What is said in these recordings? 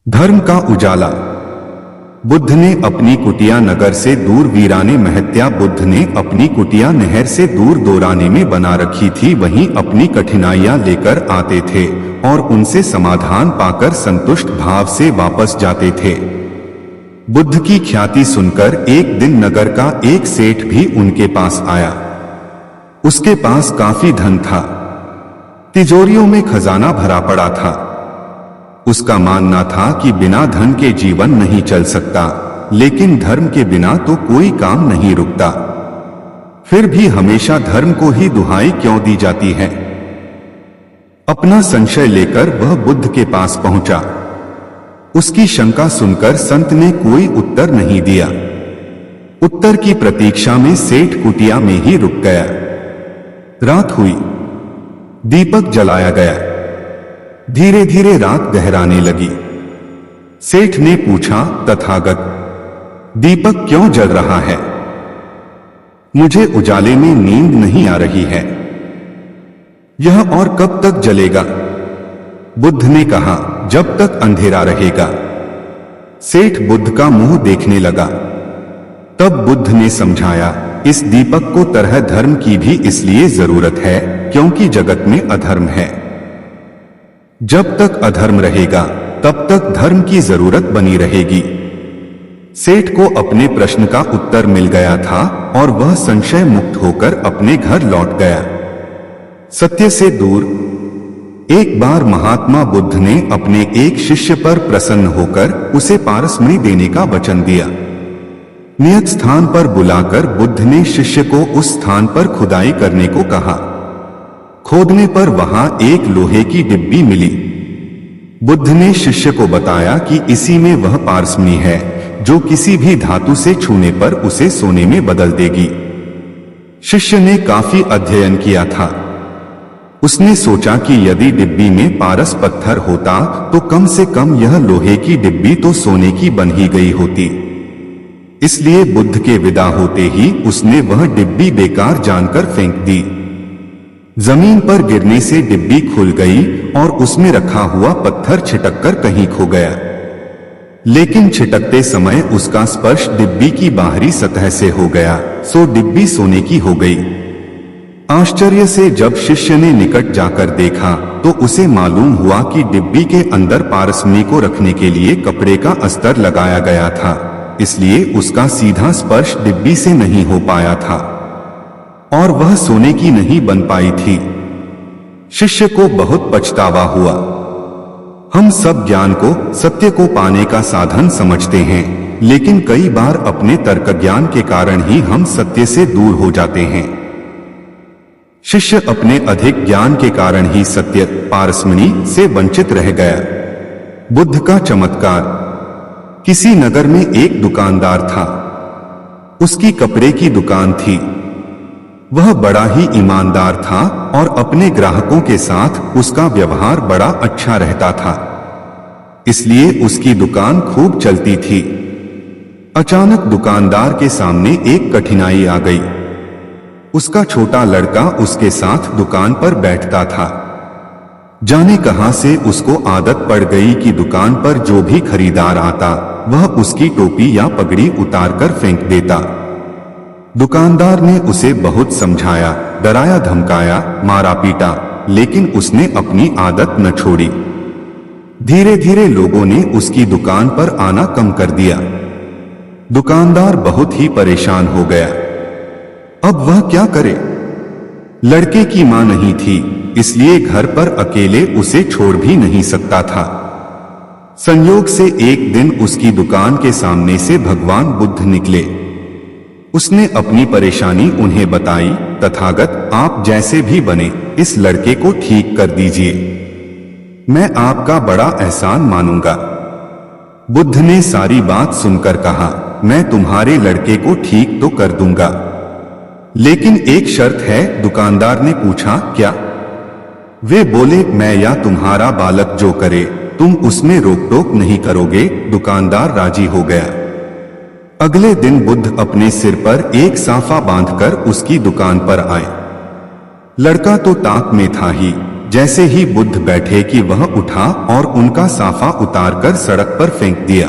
धर्म का उजाला। बुद्ध ने अपनी कुटिया नगर से दूर वीराने महत्या बुद्ध ने अपनी कुटिया नहर से दूर दोराने में बना रखी थी। वहीं अपनी कठिनाइयां लेकर आते थे और उनसे समाधान पाकर संतुष्ट भाव से वापस जाते थे। बुद्ध की ख्याति सुनकर एक दिन नगर का एक सेठ भी उनके पास आया। उसके पास काफी धन था, तिजोरियों में खजाना भरा पड़ा था। उसका मानना था कि बिना धन के जीवन नहीं चल सकता, लेकिन धर्म के बिना तो कोई काम नहीं रुकता। फिर भी हमेशा धर्म को ही दुहाई क्यों दी जाती है? अपना संशय लेकर वह बुद्ध के पास पहुंचा। उसकी शंका सुनकर संत ने कोई उत्तर नहीं दिया। उत्तर की प्रतीक्षा में सेठ कुटिया में ही रुक गया। रात हुई, दीपक जलाया गया। धीरे धीरे रात गहराने लगी। सेठ ने पूछा, तथागत, दीपक क्यों जल रहा है? मुझे उजाले में नींद नहीं आ रही है। यह और कब तक जलेगा? बुद्ध ने कहा, जब तक अंधेरा रहेगा। सेठ बुद्ध का मुंह देखने लगा। तब बुद्ध ने समझाया, इस दीपक को तरह धर्म की भी इसलिए जरूरत है क्योंकि जगत में अधर्म है। जब तक अधर्म रहेगा तब तक धर्म की जरूरत बनी रहेगी। सेठ को अपने प्रश्न का उत्तर मिल गया था और वह संशय मुक्त होकर अपने घर लौट गया। सत्य से दूर। एक बार महात्मा बुद्ध ने अपने एक शिष्य पर प्रसन्न होकर उसे पारसमणि देने का वचन दिया। नियत स्थान पर बुलाकर बुद्ध ने शिष्य को उस स्थान पर खुदाई करने को कहा। खोदने पर वहां एक लोहे की डिब्बी मिली। बुद्ध ने शिष्य को बताया कि इसी में वह पारसमणि है जो किसी भी धातु से छूने पर उसे सोने में बदल देगी। शिष्य ने काफी अध्ययन किया था। उसने सोचा कि यदि डिब्बी में पारस पत्थर होता तो कम से कम यह लोहे की डिब्बी तो सोने की बन ही गई होती। इसलिए बुद्ध के विदा होते ही उसने वह डिब्बी बेकार जानकर फेंक दी। जमीन पर गिरने से डिब्बी खुल गई और उसमें रखा हुआ पत्थर छिटककर कहीं खो गया। लेकिन छिटकते समय उसका स्पर्श डिब्बी की बाहरी सतह से हो गया, सो डिब्बी सोने की हो गई। आश्चर्य से जब शिष्य ने निकट जाकर देखा तो उसे मालूम हुआ कि डिब्बी के अंदर पारसमणि को रखने के लिए कपड़े का अस्तर लगाया गया था, इसलिए उसका सीधा स्पर्श डिब्बी से नहीं हो पाया था और वह सोने की नहीं बन पाई थी। शिष्य को बहुत पछतावा हुआ। हम सब ज्ञान को, सत्य को पाने का साधन समझते हैं, लेकिन कई बार अपने तर्क ज्ञान के कारण ही हम सत्य से दूर हो जाते हैं। शिष्य अपने अधिक ज्ञान के कारण ही सत्य, पारसमणि से वंचित रह गया। बुद्ध का चमत्कार। किसी नगर में एक दुकानदार था। उसकी कपड़े की दुकान थी। वह बड़ा ही ईमानदार था और अपने ग्राहकों के साथ उसका व्यवहार बड़ा अच्छा रहता था, इसलिए उसकी दुकान खूब चलती थी। अचानक दुकानदार के सामने एक कठिनाई आ गई। उसका छोटा लड़का उसके साथ दुकान पर बैठता था। जाने कहां से उसको आदत पड़ गई कि दुकान पर जो भी खरीदार आता वह उसकी टोपी या पगड़ी उतारकर फेंक देता। दुकानदार ने उसे बहुत समझाया, डराया, धमकाया, मारा पीटा, लेकिन उसने अपनी आदत न छोड़ी। धीरे धीरे लोगों ने उसकी दुकान पर आना कम कर दिया। दुकानदार बहुत ही परेशान हो गया। अब वह क्या करे? लड़के की मां नहीं थी, इसलिए घर पर अकेले उसे छोड़ भी नहीं सकता था। संयोग से एक दिन उसकी दुकान के सामने से भगवान बुद्ध निकले। उसने अपनी परेशानी उन्हें बताई। तथागत, आप जैसे भी बने इस लड़के को ठीक कर दीजिए, मैं आपका बड़ा एहसान मानूंगा। बुद्ध ने सारी बात सुनकर कहा, मैं तुम्हारे लड़के को ठीक तो कर दूंगा, लेकिन एक शर्त है। दुकानदार ने पूछा, क्या? वे बोले, मैं या तुम्हारा बालक जो करे तुम उसमें रोक टोक नहीं करोगे। दुकानदार राजी हो गया। अगले दिन बुद्ध अपने सिर पर एक साफा बांधकर उसकी दुकान पर आए। लड़का तो ताक में था ही, जैसे ही बुद्ध बैठे कि वह उठा और उनका साफा उतारकर सड़क पर फेंक दिया।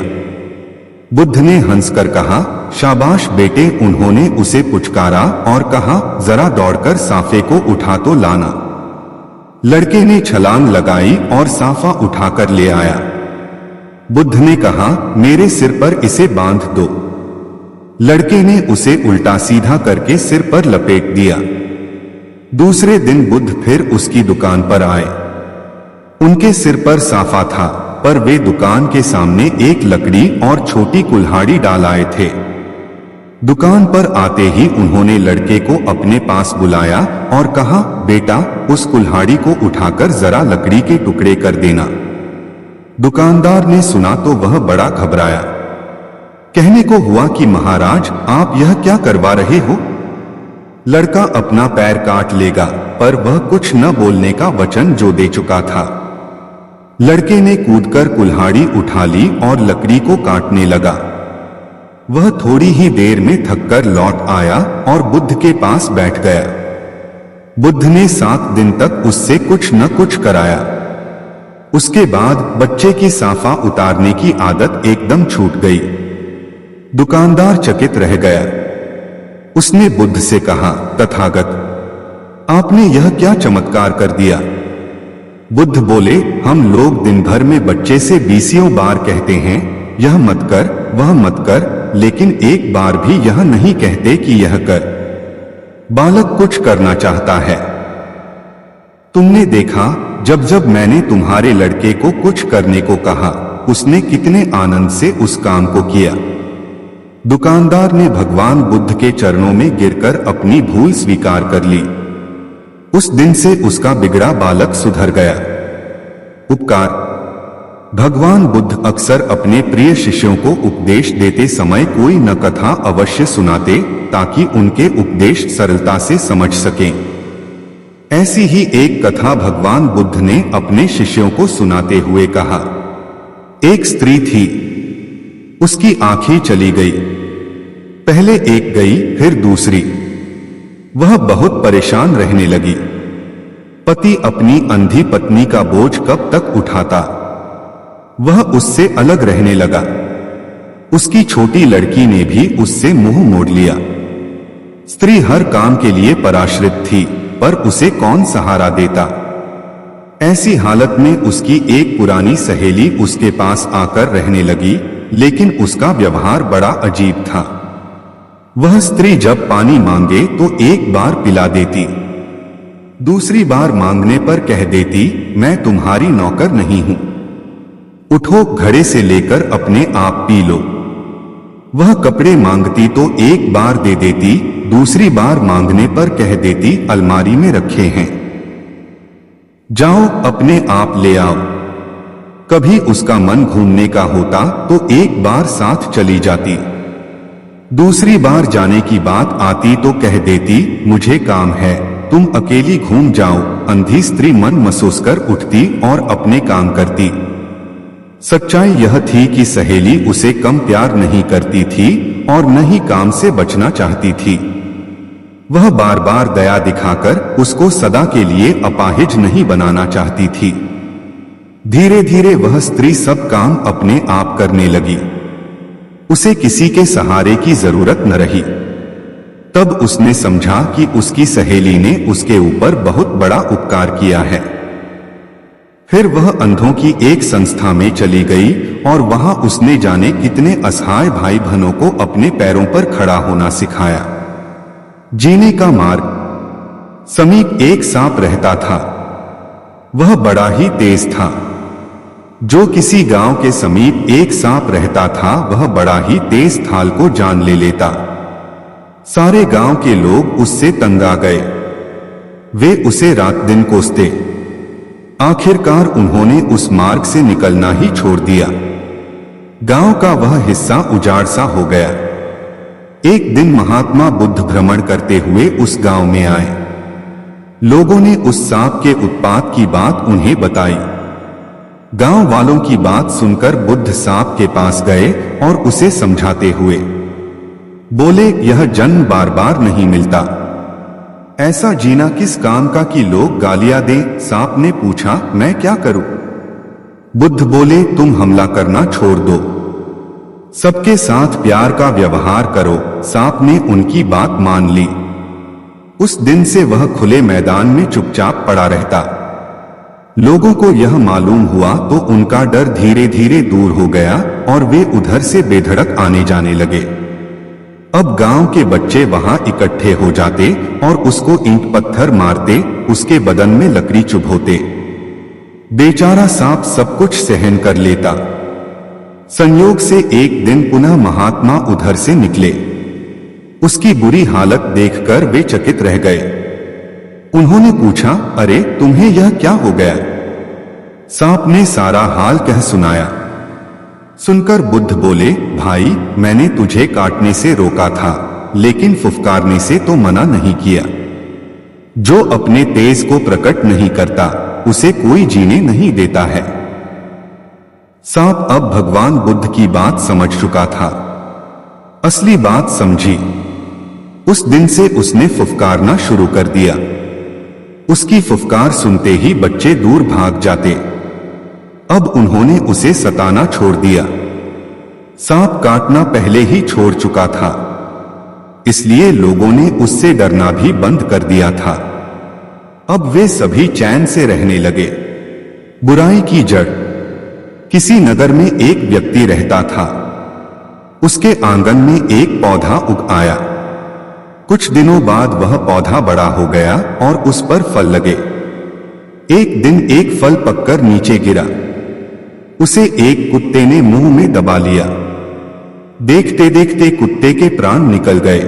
बुद्ध ने हंसकर कहा, शाबाश बेटे। उन्होंने उसे पुचकारा और कहा, जरा दौड़कर साफे को उठा तो लाना। लड़के ने छलांग लगाई और साफा उठाकर ले आया। बुद्ध ने कहा, मेरे सिर पर इसे बांध दो। लड़के ने उसे उल्टा सीधा करके सिर पर लपेट दिया। दूसरे दिन बुद्ध फिर उसकी दुकान पर आए। उनके सिर पर साफा था, पर वे दुकान के सामने एक लकड़ी और छोटी कुल्हाड़ी डाल आए थे। दुकान पर आते ही उन्होंने लड़के को अपने पास बुलाया और कहा, बेटा, उस कुल्हाड़ी को उठाकर जरा लकड़ी के टुकड़े कर देना। दुकानदार ने सुना तो वह बड़ा घबराया। कहने को हुआ कि महाराज, आप यह क्या करवा रहे हो? लड़का अपना पैर काट लेगा, पर वह कुछ न बोलने का वचन जो दे चुका था। लड़के ने कूदकर कुल्हाड़ी उठा ली और लकड़ी को काटने लगा। वह थोड़ी ही देर में थककर लौट आया और बुद्ध के पास बैठ गया। बुद्ध ने 7 दिन तक उससे कुछ न कुछ कराया। उसके बाद बच्चे की साफा उतारने की आदत एकदम छूट गई। दुकानदार चकित रह गया। उसने बुद्ध से कहा, तथागत, आपने यह क्या चमत्कार कर दिया? बुद्ध बोले, हम लोग दिन भर में बच्चे से 20 बार कहते हैं, यह मत कर, वह मत कर, लेकिन एक बार भी यह नहीं कहते कि यह कर। बालक कुछ करना चाहता है। तुमने देखा, जब जब मैंने तुम्हारे लड़के को कुछ करने को कहा, उसने कितने आनंद से उस काम को किया। दुकानदार ने भगवान बुद्ध के चरणों में गिरकर अपनी भूल स्वीकार कर ली। उस दिन से उसका बिगड़ा बालक सुधर गया। उपकार। भगवान बुद्ध अक्सर अपने प्रिय शिष्यों को उपदेश देते समय कोई न कथा अवश्य सुनाते, ताकि उनके उपदेश सरलता से समझ सकें। ऐसी ही एक कथा भगवान बुद्ध ने अपने शिष्यों को सुनाते हुए कहा। एक स्त्री थी, उसकी आंखें चली गई। पहले एक गई, फिर दूसरी। वह बहुत परेशान रहने लगी। पति अपनी अंधी पत्नी का बोझ कब तक उठाता? वह उससे अलग रहने लगा। उसकी छोटी लड़की ने भी उससे मुंह मोड़ लिया। स्त्री हर काम के लिए पराश्रित थी, पर उसे कौन सहारा देता? ऐसी हालत में उसकी एक पुरानी सहेली उसके पास आकर रहने लगी, लेकिन उसका व्यवहार बड़ा अजीब था। वह स्त्री जब पानी मांगे तो एक बार पिला देती, दूसरी बार मांगने पर कह देती, मैं तुम्हारी नौकर नहीं हूं, उठो घड़े से लेकर अपने आप पी लो। वह कपड़े मांगती तो एक बार दे देती, दूसरी बार मांगने पर कह देती, अलमारी में रखे हैं, जाओ अपने आप ले आओ। कभी उसका मन घूमने का होता तो एक बार साथ चली जाती, दूसरी बार जाने की बात आती तो कह देती, मुझे काम है, तुम अकेली घूम जाओ। अंधी स्त्री मन महसूस कर उठती और अपने काम करती। सच्चाई यह थी कि सहेली उसे कम प्यार नहीं करती थी और न ही काम से बचना चाहती थी। वह बार बार दया दिखाकर उसको सदा के लिए अपाहिज नहीं बनाना चाहती थी। धीरे धीरे वह स्त्री सब काम अपने आप करने लगी। उसे किसी के सहारे की जरूरत न रही। तब उसने समझा कि उसकी सहेली ने उसके ऊपर बहुत बड़ा उपकार किया है। फिर वह अंधों की एक संस्था में चली गई और वहां उसने जाने कितने असहाय भाई बहनों को अपने पैरों पर खड़ा होना सिखाया। जीने का मार्ग। समीप एक सांप रहता था। वह बड़ा ही तेज था। जो किसी गांव के समीप एक सांप रहता था, वह बड़ा ही तेज थाल को जान ले लेता। सारे गांव के लोग उससे तंग आ गए। वे उसे रात दिन कोसते। आखिरकार उन्होंने उस मार्ग से निकलना ही छोड़ दिया। गांव का वह हिस्सा उजाड़ सा हो गया। एक दिन महात्मा बुद्ध भ्रमण करते हुए उस गांव में आए। लोगों ने उस सांप के उत्पात की बात उन्हें बताई। गांव वालों की बात सुनकर बुद्ध सांप के पास गए और उसे समझाते हुए बोले, यह जन्म बार बार नहीं मिलता। ऐसा जीना किस काम का कि लोग गालियां दें? सांप ने पूछा, मैं क्या करूं? बुद्ध बोले, तुम हमला करना छोड़ दो, सबके साथ प्यार का व्यवहार करो। सांप ने उनकी बात मान ली। उस दिन से वह खुले मैदान में चुपचाप पड़ा रहता। लोगों को यह मालूम हुआ तो उनका डर धीरे धीरे दूर हो गया और वे उधर से बेधड़क आने जाने लगे। अब गांव के बच्चे वहां इकट्ठे हो जाते और उसको ईंट पत्थर मारते, उसके बदन में लकड़ी चुभोते। बेचारा सांप सब कुछ सहन कर लेता। संयोग से एक दिन पुनः महात्मा उधर से निकले। उसकी बुरी हालत देखकर वे चकित रह गए। उन्होंने पूछा, अरे तुम्हें यह क्या हो गया? सांप ने सारा हाल कह सुनाया। सुनकर बुद्ध बोले, भाई, मैंने तुझे काटने से रोका था, लेकिन फुफकारने से तो मना नहीं किया। जो अपने तेज को प्रकट नहीं करता, उसे कोई जीने नहीं देता है। सांप अब भगवान बुद्ध की बात समझ चुका था, असली बात समझी। उस दिन से उसने फुफकारना शुरू कर दिया। उसकी फुफकार सुनते ही बच्चे दूर भाग जाते। अब उन्होंने उसे सताना छोड़ दिया। सांप काटना पहले ही छोड़ चुका था, इसलिए लोगों ने उससे डरना भी बंद कर दिया था। अब वे सभी चैन से रहने लगे। बुराई की जड़। किसी नगर में एक व्यक्ति रहता था। उसके आंगन में एक पौधा उग आया। कुछ दिनों बाद वह पौधा बड़ा हो गया और उस पर फल लगे। एक दिन एक फल पककर नीचे गिरा। उसे एक कुत्ते ने मुंह में दबा लिया। देखते देखते कुत्ते के प्राण निकल गए।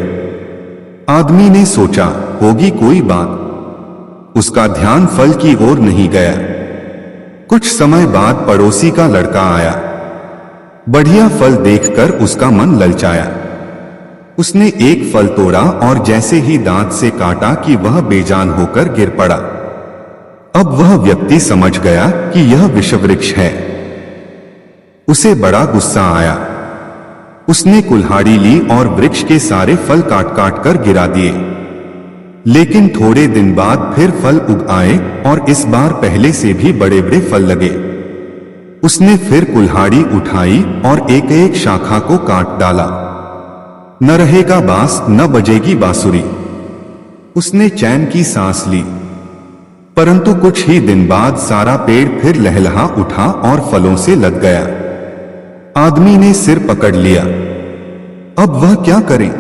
आदमी ने सोचा, होगी कोई बात। उसका ध्यान फल की ओर नहीं गया। कुछ समय बाद पड़ोसी का लड़का आया। बढ़िया फल देखकर उसका मन ललचाया। उसने एक फल तोड़ा और जैसे ही दांत से काटा कि वह बेजान होकर गिर पड़ा। अब वह व्यक्ति समझ गया कि यह विषवृक्ष है। उसे बड़ा गुस्सा आया। उसने कुल्हाड़ी ली और वृक्ष के सारे फल काट काट कर गिरा दिए। लेकिन थोड़े दिन बाद फिर फल उग आए और इस बार पहले से भी बड़े बड़े फल लगे। उसने फिर कुल्हाड़ी उठाई और एक एक शाखा को काट डाला। न रहेगा बांस, न बजेगी बांसुरी। उसने चैन की सांस ली। परंतु कुछ ही दिन बाद सारा पेड़ फिर लहलहा उठा और फलों से लद गया। आदमी ने सिर पकड़ लिया। अब वह क्या करे?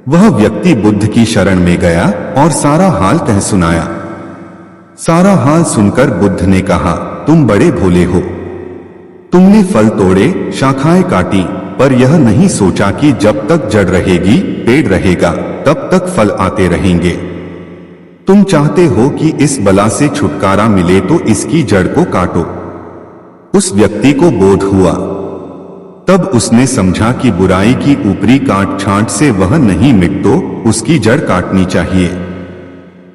वह व्यक्ति बुद्ध की शरण में गया और सारा हाल कह सुनाया। सारा हाल सुनकर बुद्ध ने कहा, तुम बड़े भोले हो। तुमने फल तोड़े, शाखाएं काटी, पर यह नहीं सोचा कि जब तक जड़ रहेगी, पेड़ रहेगा, तब तक फल आते रहेंगे। तुम चाहते हो कि इस बला से छुटकारा मिले तो इसकी जड़ को काटो। उस व्यक्ति को बोध हुआ। तब उसने समझा कि बुराई की ऊपरी काट छांट से वह नहीं मिट, तो उसकी जड़ काटनी चाहिए।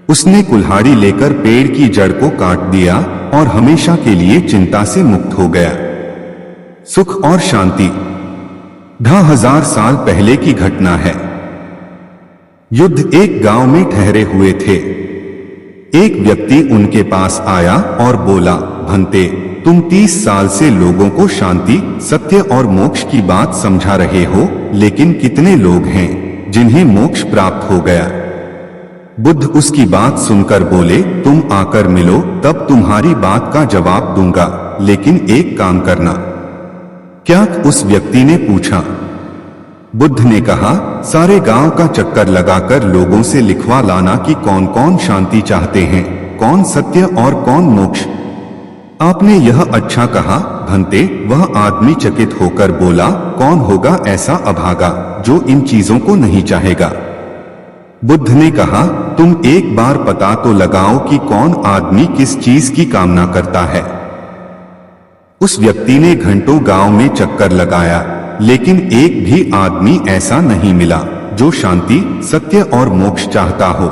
उसने कुल्हाड़ी लेकर पेड़ की जड़ को काट दिया और हमेशा के लिए चिंता से मुक्त हो गया। सुख और शांति। 10,000 साल पहले की घटना है। युद्ध एक गांव में ठहरे हुए थे। एक व्यक्ति उनके पास आया और बोला, भंते, तुम 30 साल से लोगों को शांति, सत्य और मोक्ष की बात समझा रहे हो, लेकिन कितने लोग हैं जिन्हें मोक्ष प्राप्त हो गया? बुद्ध उसकी बात सुनकर बोले, तुम आकर मिलो, तब तुम्हारी बात का जवाब दूंगा, लेकिन एक काम करना। क्या? उस व्यक्ति ने पूछा। बुद्ध ने कहा, सारे गांव का चक्कर लगाकर लोगों से लिखवा लाना कि कौन कौन शांति चाहते हैं, कौन सत्य और कौन मोक्ष। आपने यह अच्छा कहा भंते। वह आदमी चकित होकर बोला, कौन होगा ऐसा अभागा जो इन चीजों को नहीं चाहेगा? बुद्ध ने कहा, तुम एक बार पता तो लगाओ कि कौन आदमी किस चीज की कामना करता है। उस व्यक्ति ने घंटों गांव में चक्कर लगाया, लेकिन एक भी आदमी ऐसा नहीं मिला जो शांति, सत्य और मोक्ष चाहता हो।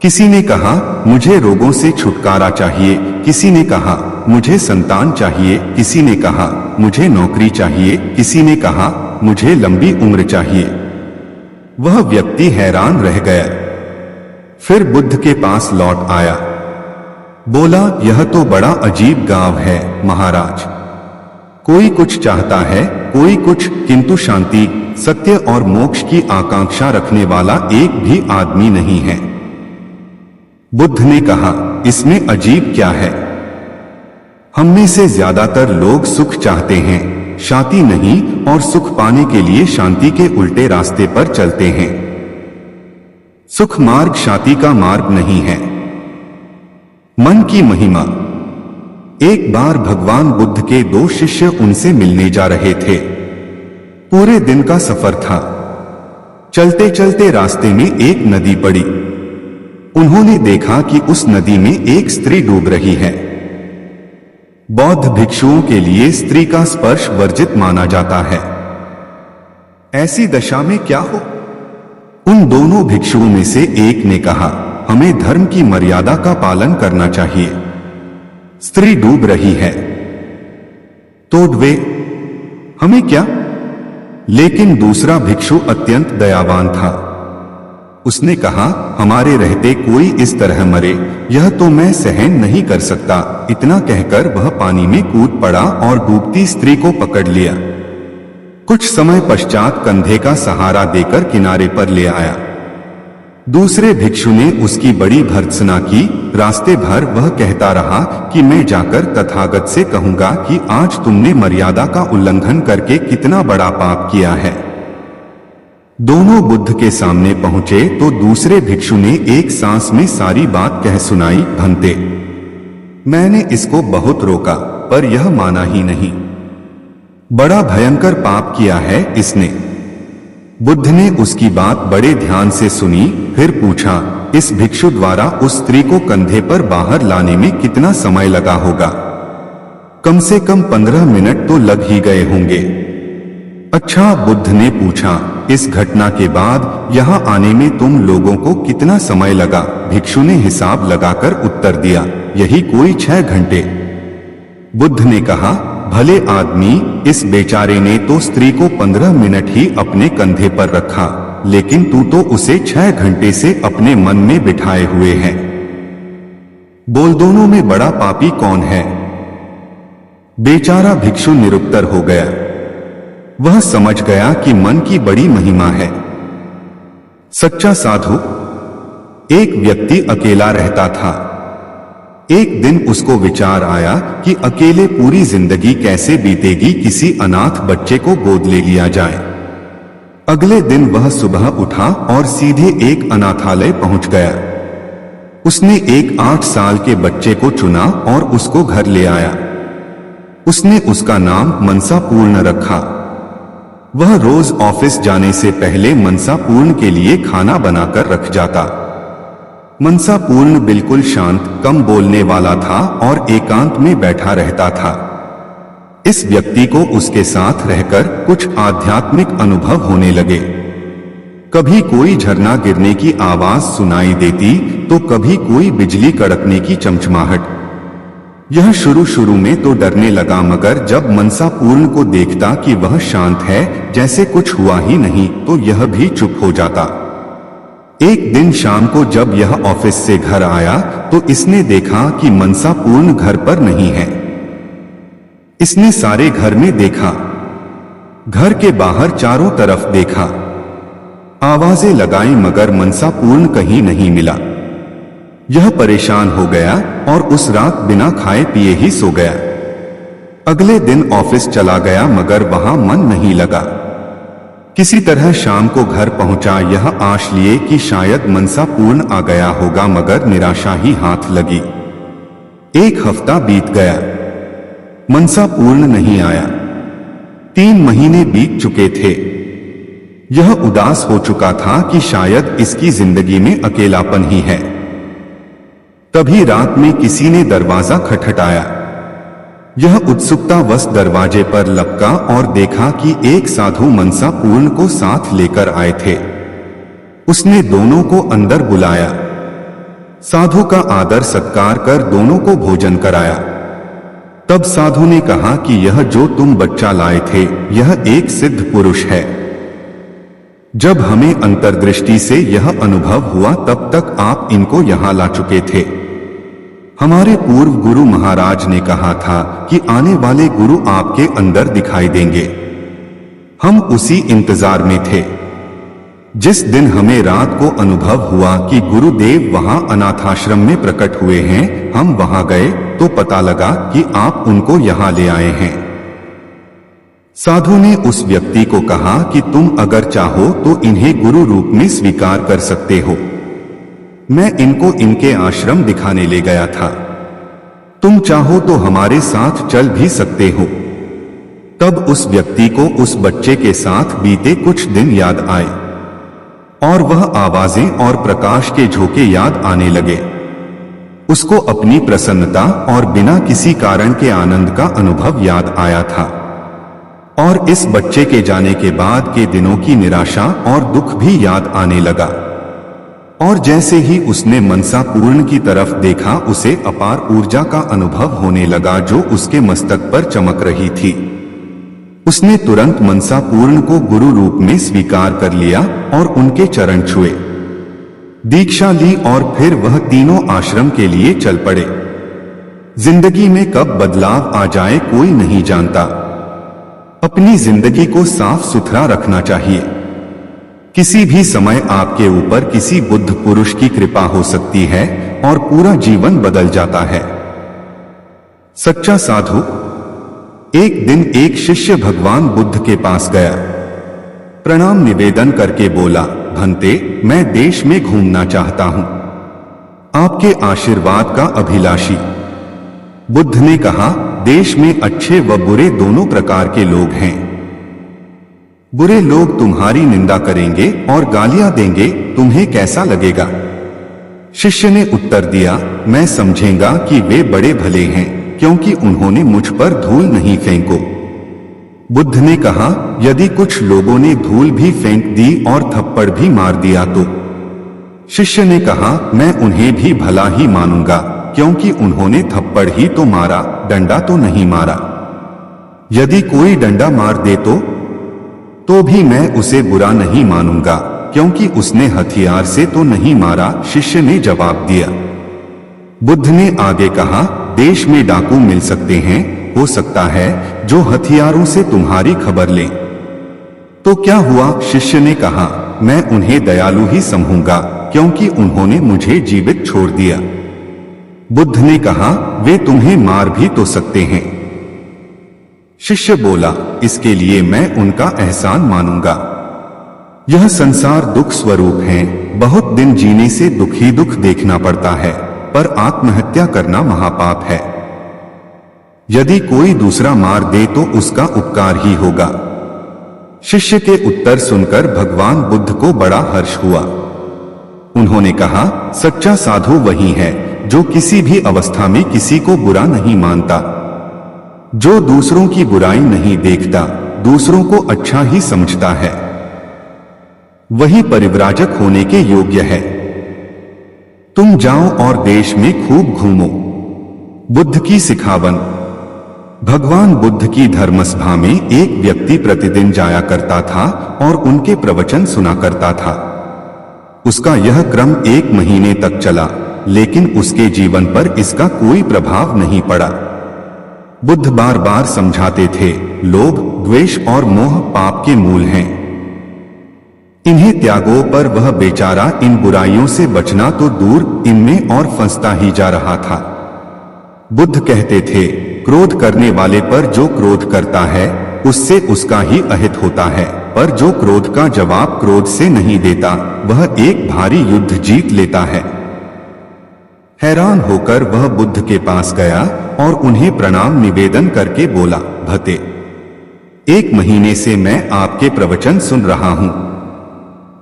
किसी ने कहा, मुझे रोगों से छुटकारा चाहिए, किसी ने कहा, मुझे संतान चाहिए, किसी ने कहा, मुझे नौकरी चाहिए, किसी ने कहा, मुझे लंबी उम्र चाहिए। वह व्यक्ति हैरान रह गया। फिर बुद्ध के पास लौट आया। बोला, यह तो बड़ा अजीब गांव है महाराज। कोई कुछ चाहता है, कोई कुछ, किंतु शांति, सत्य और मोक्ष की आकांक्षा रखने वाला एक भी आदमी नहीं है। बुद्ध ने कहा, इसमें अजीब क्या है? हम में से ज्यादातर लोग सुख चाहते हैं, शांति नहीं, और सुख पाने के लिए शांति के उल्टे रास्ते पर चलते हैं। सुख मार्ग शांति का मार्ग नहीं है। मन की महिमा। एक बार भगवान बुद्ध के 2 शिष्य उनसे मिलने जा रहे थे। पूरे दिन का सफर था। चलते चलते रास्ते में एक नदी पड़ी। उन्होंने देखा कि उस नदी में एक स्त्री डूब रही है। बौद्ध भिक्षुओं के लिए स्त्री का स्पर्श वर्जित माना जाता है। ऐसी दशा में क्या हो? उन दोनों भिक्षुओं में से एक ने कहा, हमें धर्म की मर्यादा का पालन करना चाहिए। स्त्री डूब रही है तो डूबे, हमें क्या? लेकिन दूसरा भिक्षु अत्यंत दयावान था। उसने कहा, हमारे रहते कोई इस तरह मरे, यह तो मैं सहन नहीं कर सकता। इतना कहकर वह पानी में कूद पड़ा और डूबती स्त्री को पकड़ लिया। कुछ समय पश्चात कंधे का सहारा देकर किनारे पर ले आया। दूसरे भिक्षु ने उसकी बड़ी भर्त्सना की। रास्ते भर वह कहता रहा कि मैं जाकर तथागत से कहूंगा कि आज तुमने मर्यादा का उल्लंघन करके कितना बड़ा पाप किया है। दोनों बुद्ध के सामने पहुंचे तो दूसरे भिक्षु ने एक सांस में सारी बात कह सुनाई। भंते, मैंने इसको बहुत रोका पर यह माना ही नहीं। बड़ा भयंकर पाप किया है इसने। बुद्ध ने उसकी बात बड़े ध्यान से सुनी, फिर पूछा, इस भिक्षु द्वारा उस स्त्री को कंधे पर बाहर लाने में कितना समय लगा होगा? कम से कम 15 मिनट तो लग ही गए होंगे। अच्छा, बुद्ध ने पूछा, इस घटना के बाद यहाँ आने में तुम लोगों को कितना समय लगा? भिक्षु ने हिसाब लगाकर उत्तर दिया, यही कोई 6 घंटे। बुद्ध ने कहा, भले आदमी, इस बेचारे ने तो स्त्री को 15 मिनट ही अपने कंधे पर रखा, लेकिन तू तो उसे 6 घंटे से अपने मन में बिठाए हुए है। बोल, दोनों में बड़ा पापी कौन है? बेचारा भिक्षु निरुत्तर हो गया। वह समझ गया कि मन की बड़ी महिमा है। सच्चा साधु। एक व्यक्ति अकेला रहता था। एक दिन उसको विचार आया कि अकेले पूरी जिंदगी कैसे बीतेगी, किसी अनाथ बच्चे को गोद ले लिया जाए। अगले दिन वह सुबह उठा और सीधे एक अनाथालय पहुंच गया। उसने एक 8 साल के बच्चे को चुना और उसको घर ले आया। उसने उसका नाम मनसा पूर्ण रखा। वह रोज ऑफिस जाने से पहले मनसा पूर्ण के लिए खाना बनाकर रख जाता। मनसा पूर्ण बिल्कुल शांत, कम बोलने वाला था और एकांत में बैठा रहता था। इस व्यक्ति को उसके साथ रहकर कुछ आध्यात्मिक अनुभव होने लगे। कभी कोई झरना गिरने की आवाज सुनाई देती तो कभी कोई बिजली कड़कने की चमचमाहट। यह शुरू में तो डरने लगा, मगर जब मनसा पूर्ण को देखता कि वह शांत है, जैसे कुछ हुआ ही नहीं, तो यह भी चुप हो जाता। एक दिन शाम को जब यह ऑफिस से घर आया तो इसने देखा कि मनसा पूर्ण घर पर नहीं है। इसने सारे घर में देखा, घर के बाहर चारों तरफ देखा, आवाजें लगाई, मगर मनसा पूर्ण कहीं नहीं मिला। यह परेशान हो गया और उस रात बिना खाए पिए ही सो गया। अगले दिन ऑफिस चला गया, मगर वहां मन नहीं लगा। किसी तरह शाम को घर पहुंचा, यह आश लिए कि शायद मनसा पूर्ण आ गया होगा, मगर निराशा ही हाथ लगी। 1 हफ्ता बीत गया, मनसा पूर्ण नहीं आया। 3 महीने बीत चुके थे। यह उदास हो चुका था कि शायद इसकी जिंदगी में अकेलापन ही है। तभी रात में किसी ने दरवाजा खटखटाया। यह उत्सुकतावश दरवाजे पर लपका और देखा कि एक साधु मनसा पूर्ण को साथ लेकर आए थे। उसने दोनों को अंदर बुलाया। साधु का आदर सत्कार कर दोनों को भोजन कराया। तब साधु ने कहा कि यह जो तुम बच्चा लाए थे, यह एक सिद्ध पुरुष है। जब हमें अंतर्दृष्टि से यह अनुभव हुआ तब तक आप इनको यहाँ ला चुके थे। हमारे पूर्व गुरु महाराज ने कहा था कि आने वाले गुरु आपके अंदर दिखाई देंगे। हम उसी इंतजार में थे। जिस दिन हमें रात को अनुभव हुआ कि गुरुदेव वहां अनाथाश्रम में प्रकट हुए हैं, हम वहां गए तो पता लगा कि आप उनको यहां ले आए हैं। साधु ने उस व्यक्ति को कहा कि तुम अगर चाहो तो इन्हें गुरु रूप में स्वीकार कर सकते हो। मैं इनको इनके आश्रम दिखाने ले गया था। तुम चाहो तो हमारे साथ चल भी सकते हो। तब उस व्यक्ति को उस बच्चे के साथ बीते कुछ दिन याद आए और वह आवाजें और प्रकाश के झोंके याद आने लगे। उसको अपनी प्रसन्नता और बिना किसी कारण के आनंद का अनुभव याद आया था और इस बच्चे के जाने के बाद के दिनों की निराशा और दुख भी याद आने लगा। और जैसे ही उसने मनसा पूर्ण की तरफ देखा, उसे अपार ऊर्जा का अनुभव होने लगा जो उसके मस्तक पर चमक रही थी। उसने तुरंत मनसा पूर्ण को गुरु रूप में स्वीकार कर लिया और उनके चरण छुए, दीक्षा ली और फिर वह तीनों आश्रम के लिए चल पड़े। जिंदगी में कब बदलाव आ जाए कोई नहीं जानता। अपनी जिंदगी को साफ सुथरा रखना चाहिए। किसी भी समय आपके ऊपर किसी बुद्ध पुरुष की कृपा हो सकती है और पूरा जीवन बदल जाता है। सच्चा साधु। एक दिन एक शिष्य भगवान बुद्ध के पास गया, प्रणाम निवेदन करके बोला, भंते, मैं देश में घूमना चाहता हूं, आपके आशीर्वाद का अभिलाषी। बुद्ध ने कहा, देश में अच्छे व बुरे दोनों प्रकार के लोग हैं। बुरे लोग तुम्हारी निंदा करेंगे और गालियां देंगे, तुम्हें कैसा लगेगा? शिष्य ने उत्तर दिया, मैं समझेगा कि वे बड़े भले हैं क्योंकि उन्होंने मुझ पर धूल नहीं फेंको। बुद्ध ने कहा, यदि कुछ लोगों ने धूल भी फेंक दी और थप्पड़ भी मार दिया तो? शिष्य ने कहा, मैं उन्हें भी भला ही मानूंगा क्योंकि उन्होंने थप्पड़ ही तो मारा, डंडा तो नहीं मारा। यदि कोई डंडा मार दे तो भी मैं उसे बुरा नहीं मानूंगा क्योंकि उसने हथियार से तो नहीं मारा, शिष्य ने जवाब दिया। बुद्ध ने आगे कहा, देश में डाकू मिल सकते हैं, हो सकता है जो हथियारों से तुम्हारी खबर लें। तो क्या हुआ? शिष्य ने कहा, मैं उन्हें दयालु ही समझूंगा क्योंकि उन्होंने मुझे जीवित छोड़ दिया। बुद्ध ने कहा, वे तुम्हें मार भी तो सकते हैं। शिष्य बोला, इसके लिए मैं उनका एहसान मानूंगा। यह संसार दुख स्वरूप है, बहुत दिन जीने से दुख ही दुख देखना पड़ता है, पर आत्महत्या करना महापाप है। यदि कोई दूसरा मार दे तो उसका उपकार ही होगा। शिष्य के उत्तर सुनकर भगवान बुद्ध को बड़ा हर्ष हुआ। उन्होंने कहा, सच्चा साधु वही है जो किसी भी अवस्था में किसी को बुरा नहीं मानता, जो दूसरों की बुराई नहीं देखता, दूसरों को अच्छा ही समझता है, वही परिव्राजक होने के योग्य है। तुम जाओ और देश में खूब घूमो। बुद्ध की सिखावन। भगवान बुद्ध की धर्मसभा में एक व्यक्ति प्रतिदिन जाया करता था और उनके प्रवचन सुना करता था। उसका यह क्रम 1 महीने तक चला, लेकिन उसके जीवन पर इसका कोई प्रभाव नहीं पड़ा। बुद्ध बार बार समझाते थे, लोभ, द्वेष और मोह पाप के मूल हैं। इन्हें त्यागो, पर वह बेचारा इन बुराइयों से बचना तो दूर, इनमें और फंसता ही जा रहा था। बुद्ध कहते थे, क्रोध करने वाले पर जो क्रोध करता है उससे उसका ही अहित होता है, पर जो क्रोध का जवाब क्रोध से नहीं देता वह एक भारी युद्ध जीत लेता है। हैरान होकर वह बुद्ध के पास गया और उन्हें प्रणाम निवेदन करके बोला, भते, 1 महीने से मैं आपके प्रवचन सुन रहा हूं,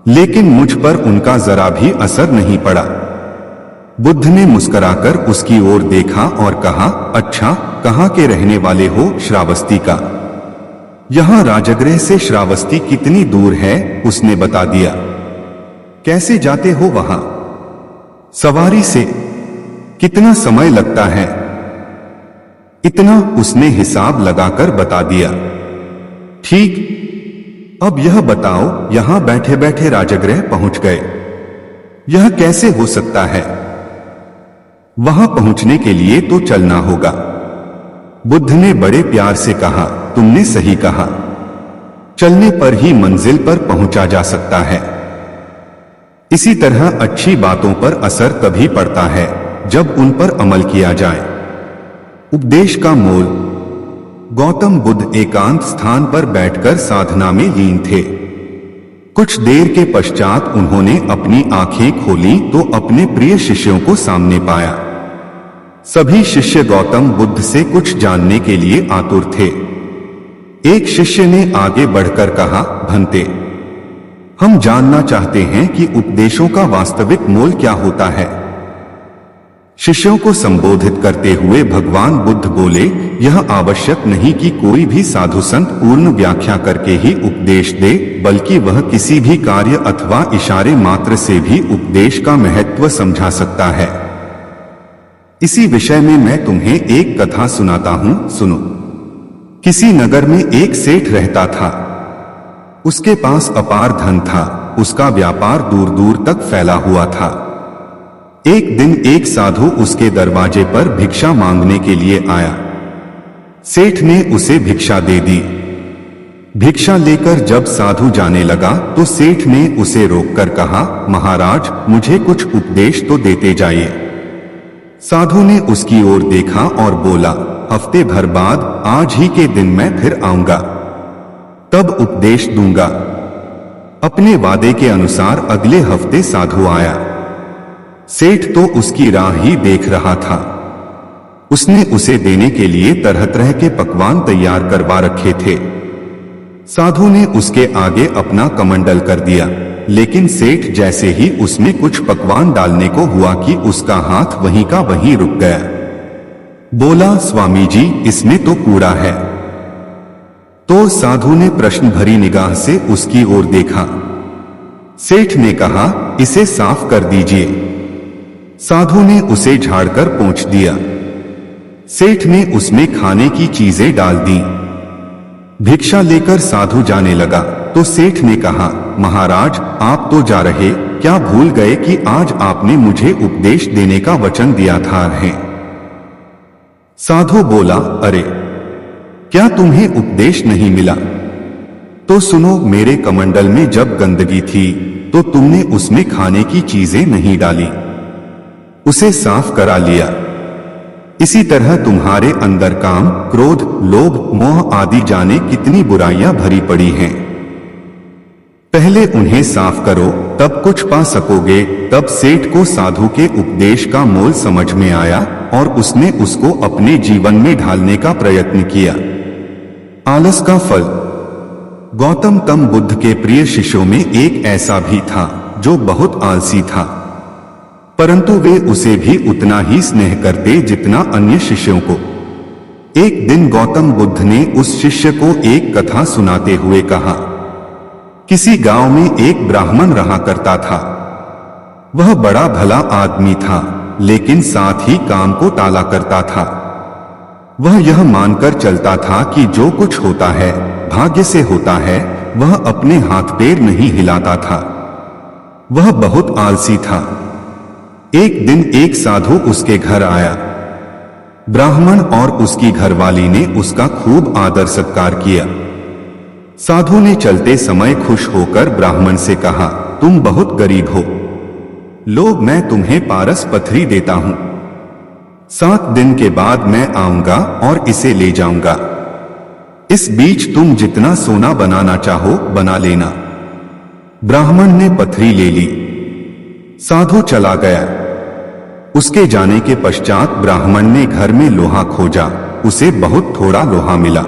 लेकिन मुझ पर उनका जरा भी असर नहीं पड़ा। बुद्ध ने मुस्कुराकर उसकी ओर देखा और कहा, अच्छा, कहाँ के रहने वाले हो? श्रावस्ती का। यहां राजगृह से श्रावस्ती कितनी दूर है? उसने बता दिया। कैसे जाते हो वहां? सवारी से। कितना समय लगता है? इतना, उसने हिसाब लगाकर बता दिया। ठीक, अब यह बताओ, यहां बैठे बैठे राजगृह पहुंच गए, यह कैसे हो सकता है? वहां पहुंचने के लिए तो चलना होगा। बुद्ध ने बड़े प्यार से कहा, तुमने सही कहा, चलने पर ही मंजिल पर पहुंचा जा सकता है। इसी तरह अच्छी बातों पर असर तभी पड़ता है जब उन पर अमल किया जाए। उपदेश का मोल। गौतम बुद्ध एकांत स्थान पर बैठकर साधना में लीन थे। कुछ देर के पश्चात उन्होंने अपनी आंखें खोली तो अपने प्रिय शिष्यों को सामने पाया। सभी शिष्य गौतम बुद्ध से कुछ जानने के लिए आतुर थे। एक शिष्य ने आगे बढ़कर कहा, भंते, हम जानना चाहते हैं कि उपदेशों का वास्तविक मोल क्या होता है। शिष्यों को संबोधित करते हुए भगवान बुद्ध बोले, यह आवश्यक नहीं कि कोई भी साधु संत पूर्ण व्याख्या करके ही उपदेश दे, बल्कि वह किसी भी कार्य अथवा इशारे मात्र से भी उपदेश का महत्व समझा सकता है। इसी विषय में मैं तुम्हें एक कथा सुनाता हूं, सुनो। किसी नगर में एक सेठ रहता था। उसके पास अपार धन था। उसका व्यापार दूर दूर तक फैला हुआ था। एक दिन एक साधु उसके दरवाजे पर भिक्षा मांगने के लिए आया। सेठ ने उसे भिक्षा दे दी। भिक्षा लेकर जब साधु जाने लगा तो सेठ ने उसे रोककर कहा, महाराज, मुझे कुछ उपदेश तो देते जाइए। साधु ने उसकी ओर देखा और बोला, हफ्ते भर बाद आज ही के दिन मैं फिर आऊंगा, तब उपदेश दूंगा। अपने वादे के अनुसार अगले हफ्ते साधु आया। सेठ तो उसकी राह ही देख रहा था। उसने उसे देने के लिए तरह तरह के पकवान तैयार करवा रखे थे। साधु ने उसके आगे अपना कमंडल कर दिया, लेकिन सेठ जैसे ही उसमें कुछ पकवान डालने को हुआ कि उसका हाथ वहीं का वहीं रुक गया। बोला, स्वामी जी, इसमें तो कूड़ा है। तो साधु ने प्रश्न भरी निगाह से उसकी ओर देखा। सेठ ने कहा, इसे साफ कर दीजिए। साधु ने उसे झाड़कर पोंछ दिया। सेठ ने उसमें खाने की चीजें डाल दी। भिक्षा लेकर साधु जाने लगा तो सेठ ने कहा, महाराज, आप तो जा रहे, क्या भूल गए कि आज आपने मुझे उपदेश देने का वचन दिया था? साधु बोला, अरे, क्या तुम्हें उपदेश नहीं मिला? तो सुनो, मेरे कमंडल में जब गंदगी थी तो तुमने उसमें खाने की चीजें नहीं डाली, उसे साफ करा लिया। इसी तरह तुम्हारे अंदर काम, क्रोध, लोभ, मोह आदि जाने कितनी बुराइयां भरी पड़ी हैं। पहले उन्हें साफ करो, तब कुछ पा सकोगे। तब सेठ को साधु के उपदेश का मोल समझ में आया और उसने उसको अपने जीवन में ढालने का प्रयत्न किया। आलस का फल। गौतम तम बुद्ध के प्रिय शिष्यों में एक ऐसा भी था जो बहुत आलसी था, परंतु वे उसे भी उतना ही स्नेह करते जितना अन्य शिष्यों को। एक दिन गौतम बुद्ध ने उस शिष्य को एक कथा सुनाते हुए कहा, किसी गांव में एक ब्राह्मण रहा करता था। वह बड़ा भला आदमी था, लेकिन साथ ही काम को टाला करता था। वह यह मानकर चलता था कि जो कुछ होता है भाग्य से होता है। वह अपने हाथ पैर नहीं हिलाता था। वह बहुत आलसी था। एक दिन एक साधु उसके घर आया। ब्राह्मण और उसकी घरवाली ने उसका खूब आदर सत्कार किया। साधु ने चलते समय खुश होकर ब्राह्मण से कहा, तुम बहुत गरीब हो, लो, मैं तुम्हें पारस पथरी देता हूं। 7 दिन के बाद मैं आऊंगा और इसे ले जाऊंगा। इस बीच तुम जितना सोना बनाना चाहो बना लेना। ब्राह्मण ने पथरी ले ली। साधु चला गया। उसके जाने के पश्चात ब्राह्मण ने घर में लोहा खोजा। उसे बहुत थोड़ा लोहा मिला।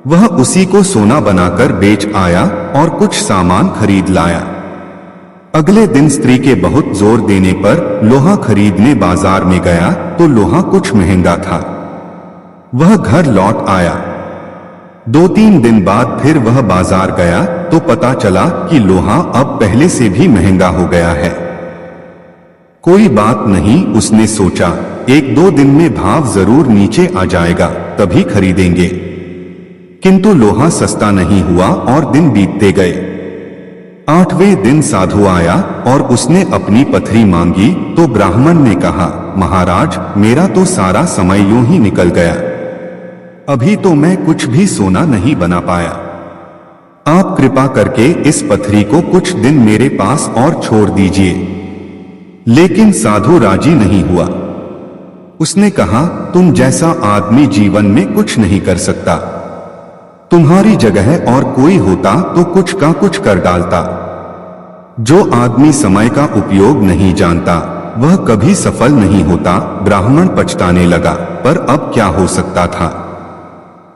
वह उसी को सोना बनाकर बेच आया और कुछ सामान खरीद लाया। अगले दिन स्त्री के बहुत जोर देने पर लोहा खरीदने बाजार में गया तो लोहा कुछ महंगा था। वह घर लौट आया। 2-3 दिन बाद फिर वह बाजार गया तो पता चला कि लोहा अब पहले से भी महंगा हो गया है। कोई बात नहीं, उसने सोचा, 1-2 दिन में भाव जरूर नीचे आ जाएगा, तभी खरीदेंगे। किंतु लोहा सस्ता नहीं हुआ और दिन बीतते गए। 8वें दिन साधु आया और उसने अपनी पथरी मांगी तो ब्राह्मण ने कहा, महाराज मेरा तो सारा समय यूं ही निकल गया, अभी तो मैं कुछ भी सोना नहीं बना पाया। आप कृपा करके इस पथरी को कुछ दिन मेरे पास और छोड़ दीजिए। लेकिन साधु राजी नहीं हुआ। उसने कहा, तुम जैसा आदमी जीवन में कुछ नहीं कर सकता, तुम्हारी जगह और कोई होता तो कुछ का कुछ कर डालता। जो आदमी समय का उपयोग नहीं जानता वह कभी सफल नहीं होता। ब्राह्मण पछताने लगा, पर अब क्या हो सकता था।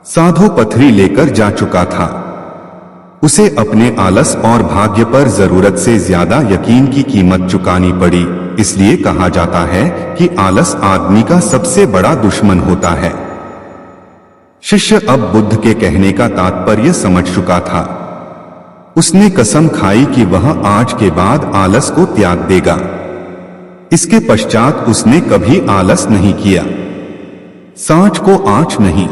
साधु पथरी लेकर जा चुका था। उसे अपने आलस और भाग्य पर जरूरत से ज्यादा यकीन की कीमत चुकानी पड़ी। इसलिए कहा जाता है कि आलस आदमी का सबसे बड़ा दुश्मन होता है। शिष्य अब बुद्ध के कहने का तात्पर्य समझ चुका था। उसने कसम खाई कि वह आज के बाद आलस को त्याग देगा। इसके पश्चात उसने कभी आलस नहीं किया। सांच को आंच नहीं।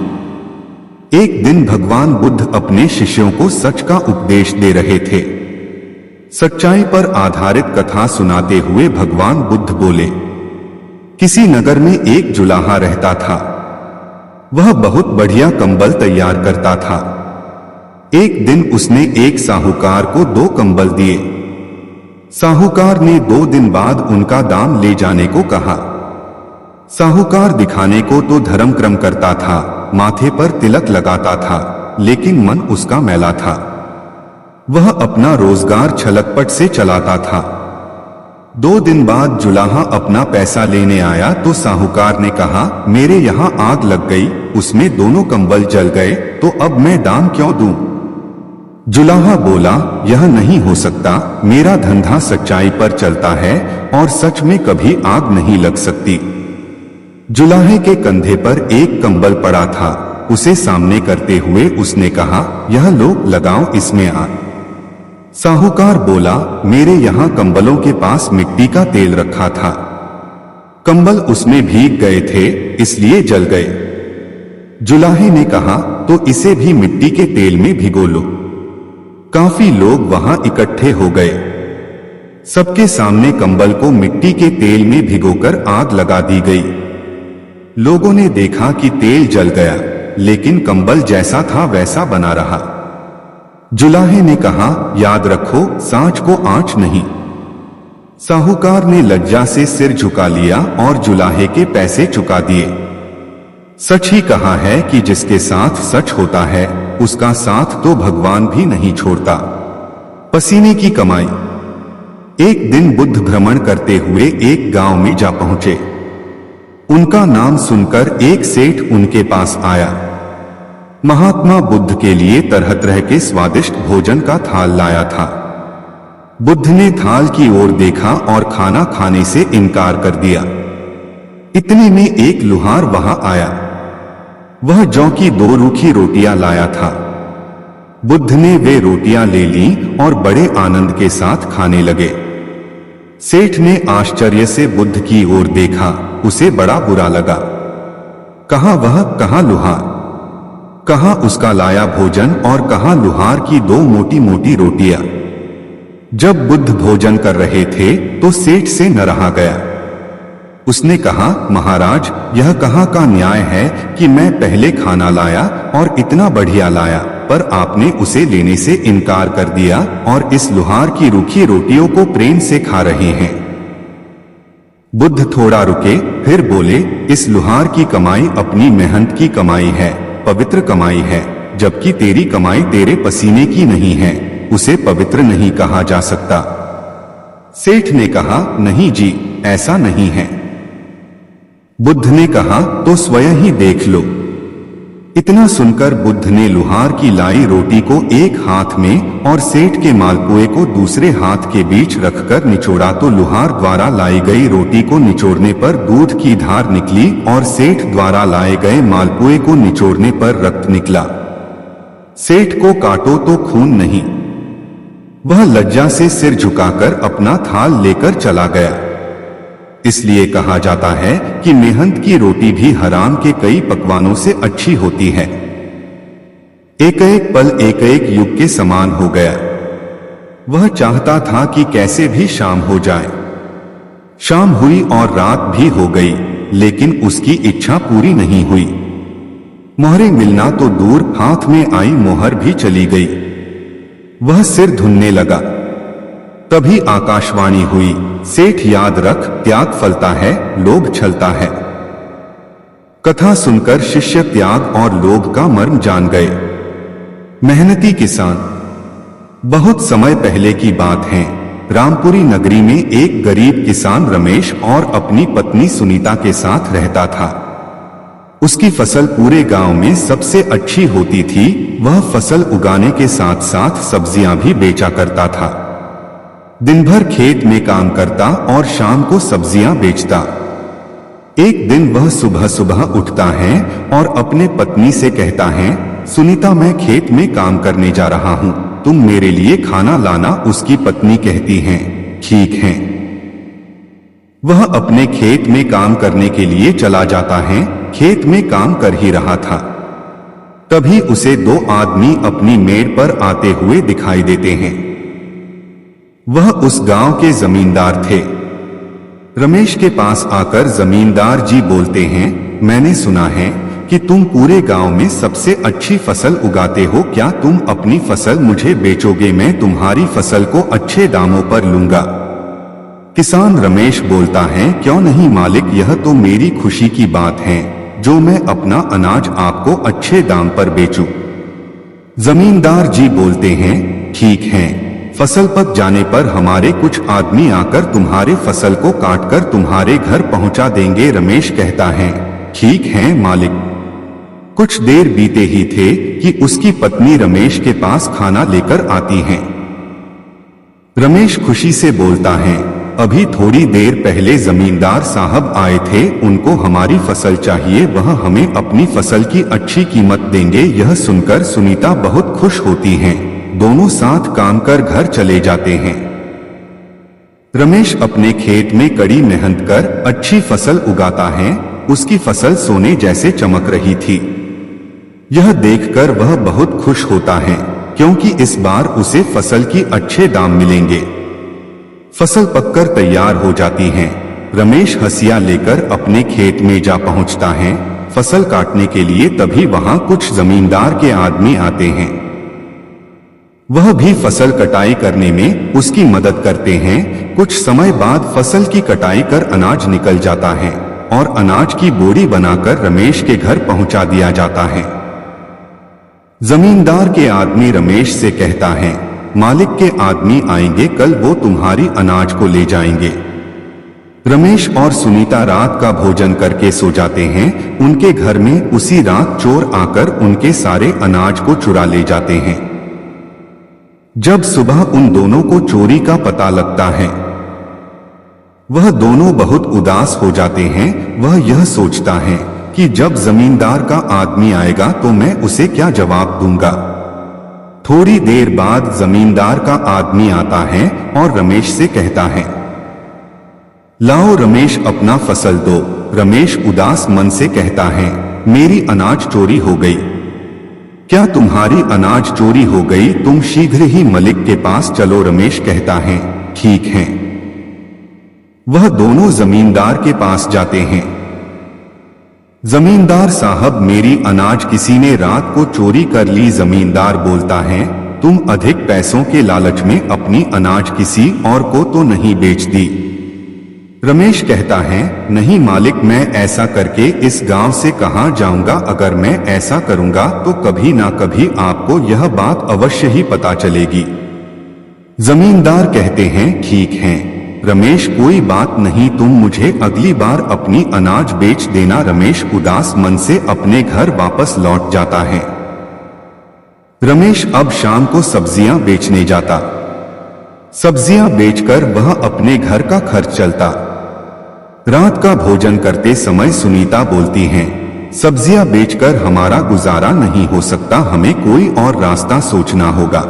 एक दिन भगवान बुद्ध अपने शिष्यों को सच का उपदेश दे रहे थे। सच्चाई पर आधारित कथा सुनाते हुए भगवान बुद्ध बोले, किसी नगर में एक जुलाहा रहता था। वह बहुत बढ़िया कंबल तैयार करता था। एक दिन उसने एक साहूकार को 2 कंबल दिए। साहूकार ने 2 दिन बाद उनका दाम ले जाने को कहा। साहूकार दिखाने को तो धर्म कर्म करता था, माथे पर तिलक लगाता था, लेकिन मन उसका मैला था। वह अपना रोजगार छलकपट से चलाता था। 2 दिन बाद जुलाहा अपना पैसा लेने आया तो साहूकार ने कहा, मेरे यहाँ आग लग गई, उसमें दोनों कंबल जल गए, तो अब मैं दाम क्यों दूं? जुलाहा बोला, यह नहीं हो सकता, मेरा धंधा सच्चाई पर चलता है और सच में कभी आग नहीं लग सकती। जुलाहे के कंधे पर एक कंबल पड़ा था। उसे सामने करते हुए उसने कहा, यह लो, लगाओ इसमें आग। साहूकार बोला, मेरे यहाँ कंबलों के पास मिट्टी का तेल रखा था, कंबल उसमें भीग गए थे इसलिए जल गए। जुलाहे ने कहा, तो इसे भी मिट्टी के तेल में भिगो लो। काफी लोग वहां इकट्ठे हो गए। सबके सामने कंबल को मिट्टी के तेल में भिगोकर आग लगा दी गई। लोगों ने देखा कि तेल जल गया, लेकिन कंबल जैसा था वैसा बना रहा। जुलाहे ने कहा, याद रखो, सांच को आंच नहीं। साहूकार ने लज्जा से सिर झुका लिया और जुलाहे के पैसे चुका दिए। सच ही कहा है कि जिसके साथ सच होता है उसका साथ तो भगवान भी नहीं छोड़ता। पसीने की कमाई। एक दिन बुद्ध भ्रमण करते हुए एक गांव में जा पहुंचे। उनका नाम सुनकर एक सेठ उनके पास आया। महात्मा बुद्ध के लिए तरह तरह के स्वादिष्ट भोजन का थाल लाया था। बुद्ध ने थाल की ओर देखा और खाना खाने से इनकार कर दिया। इतने में एक लुहार वहां आया। वह जौ की 2 रूखी रोटियां लाया था। बुद्ध ने वे रोटियां ले ली और बड़े आनंद के साथ खाने लगे। सेठ ने आश्चर्य से बुद्ध की ओर देखा। उसे बड़ा बुरा लगा। कहां वह, कहां लुहार, कहां उसका लाया भोजन और कहां लुहार की 2 मोटी मोटी रोटियां। जब बुद्ध भोजन कर रहे थे तो सेठ से न रहा गया। उसने कहा, महाराज, यह कहां का न्याय है कि मैं पहले खाना लाया और इतना बढ़िया लाया, पर आपने उसे लेने से इनकार कर दिया और इस लुहार की रूखी रोटियों को प्रेम से खा रहे हैं। बुद्ध थोड़ा रुके, फिर बोले, इस लुहार की कमाई अपनी मेहनत की कमाई है, पवित्र कमाई है, जबकि तेरी कमाई तेरे पसीने की नहीं है, उसे पवित्र नहीं कहा जा सकता। सेठ ने कहा, नहीं जी, ऐसा नहीं है। बुद्ध ने कहा, तो स्वयं ही देख लो। इतना सुनकर बुद्ध ने लुहार की लाई रोटी को एक हाथ में और सेठ के मालपुए को दूसरे हाथ के बीच रखकर निचोड़ा तो लुहार द्वारा लाई गई रोटी को निचोड़ने पर दूध की धार निकली और सेठ द्वारा लाए गए मालपुए को निचोड़ने पर रक्त निकला। सेठ को काटो तो खून नहीं। वह लज्जा से सिर झुकाकर अपना थाल लेकर चला गया। इसलिए कहा जाता है कि मेहनत की रोटी भी हराम के कई पकवानों से अच्छी होती है। एक एक पल एक एक युग के समान हो गया। वह चाहता था कि कैसे भी शाम हो जाए। शाम हुई और रात भी हो गई, लेकिन उसकी इच्छा पूरी नहीं हुई। मोहरें मिलना तो दूर, हाथ में आई मोहर भी चली गई। वह सिर धुनने लगा। तभी आकाशवाणी हुई, सेठ याद रख, त्याग फलता है, लोभ छलता है। कथा सुनकर शिष्य त्याग और लोभ का मर्म जान गए। मेहनती किसान। बहुत समय पहले की बात है। रामपुरी नगरी में एक गरीब किसान रमेश और अपनी पत्नी सुनीता के साथ रहता था। उसकी फसल पूरे गांव में सबसे अच्छी होती थी। वह फसल उगाने के साथ साथ सब्जियां भी बेचा करता था। दिन भर खेत में काम करता और शाम को सब्जियां बेचता। एक दिन वह सुबह सुबह उठता है और अपने पत्नी से कहता है, सुनीता, मैं खेत में काम करने जा रहा हूं, तुम मेरे लिए खाना लाना। उसकी पत्नी कहती है, ठीक है। वह अपने खेत में काम करने के लिए चला जाता है। खेत में काम कर ही रहा था, तभी उसे दो आदमी अपनी मेड़ पर आते हुए दिखाई देते हैं। वह उस गांव के जमींदार थे। रमेश के पास आकर जमींदार जी बोलते हैं, मैंने सुना है कि तुम पूरे गांव में सबसे अच्छी फसल उगाते हो, क्या तुम अपनी फसल मुझे बेचोगे? मैं तुम्हारी फसल को अच्छे दामों पर लूंगा। किसान रमेश बोलता है, क्यों नहीं मालिक, यह तो मेरी खुशी की बात है जो मैं अपना अनाज आपको अच्छे दाम पर बेचूं। जमींदार जी बोलते हैं, ठीक है, फसल पक जाने पर हमारे कुछ आदमी आकर तुम्हारे फसल को काटकर तुम्हारे घर पहुंचा देंगे। रमेश कहता है, ठीक है मालिक। कुछ देर बीते ही थे कि उसकी पत्नी रमेश के पास खाना लेकर आती है। रमेश खुशी से बोलता है, अभी थोड़ी देर पहले जमींदार साहब आए थे, उनको हमारी फसल चाहिए, वह हमें अपनी फसल की अच्छी कीमत देंगे। यह सुनकर सुनीता बहुत खुश होती हैं। दोनों साथ काम कर घर चले जाते हैं। रमेश अपने खेत में कड़ी मेहनत कर अच्छी फसल उगाता है। उसकी फसल सोने जैसे चमक रही थी। यह देखकर वह बहुत खुश होता है, क्योंकि इस बार उसे फसल की अच्छे दाम मिलेंगे। फसल पककर तैयार हो जाती है। रमेश हंसिया लेकर अपने खेत में जा पहुंचता है फसल काटने के लिए। तभी वहां कुछ जमींदार के आदमी आते हैं। वह भी फसल कटाई करने में उसकी मदद करते हैं। कुछ समय बाद फसल की कटाई कर अनाज निकल जाता है और अनाज की बोरी बनाकर रमेश के घर पहुंचा दिया जाता है। जमींदार के आदमी रमेश से कहता है, मालिक के आदमी आएंगे कल, वो तुम्हारी अनाज को ले जाएंगे। रमेश और सुनीता रात का भोजन करके सो जाते हैं। उनके घर में उसी रात चोर आकर उनके सारे अनाज को चुरा ले जाते हैं। जब सुबह उन दोनों को चोरी का पता लगता है, वह दोनों बहुत उदास हो जाते हैं। वह यह सोचता है कि जब जमींदार का आदमी आएगा तो मैं उसे क्या जवाब दूंगा। थोड़ी देर बाद जमींदार का आदमी आता है और रमेश से कहता है, लाओ रमेश, अपना फसल दो। रमेश उदास मन से कहता है, मेरी अनाज चोरी हो गई। क्या तुम्हारी अनाज चोरी हो गई? तुम शीघ्र ही मलिक के पास चलो। रमेश कहता है, ठीक है। वह दोनों जमींदार के पास जाते हैं। जमींदार साहब, मेरी अनाज किसी ने रात को चोरी कर ली। जमींदार बोलता है, तुम अधिक पैसों के लालच में अपनी अनाज किसी और को तो नहीं बेच दी? रमेश कहता है, नहीं मालिक, मैं ऐसा करके इस गांव से कहां जाऊंगा। अगर मैं ऐसा करूंगा तो कभी ना कभी आपको यह बात अवश्य ही पता चलेगी। जमींदार कहते हैं, ठीक है रमेश, कोई बात नहीं, तुम मुझे अगली बार अपनी अनाज बेच देना। रमेश उदास मन से अपने घर वापस लौट जाता है। रमेश अब शाम को सब्जियां बेचने जाता। सब्जियां बेचकर वह अपने घर का खर्च चलता। रात का भोजन करते समय सुनीता बोलती हैं, सब्जियां बेचकर हमारा गुजारा नहीं हो सकता, हमें कोई और रास्ता सोचना होगा।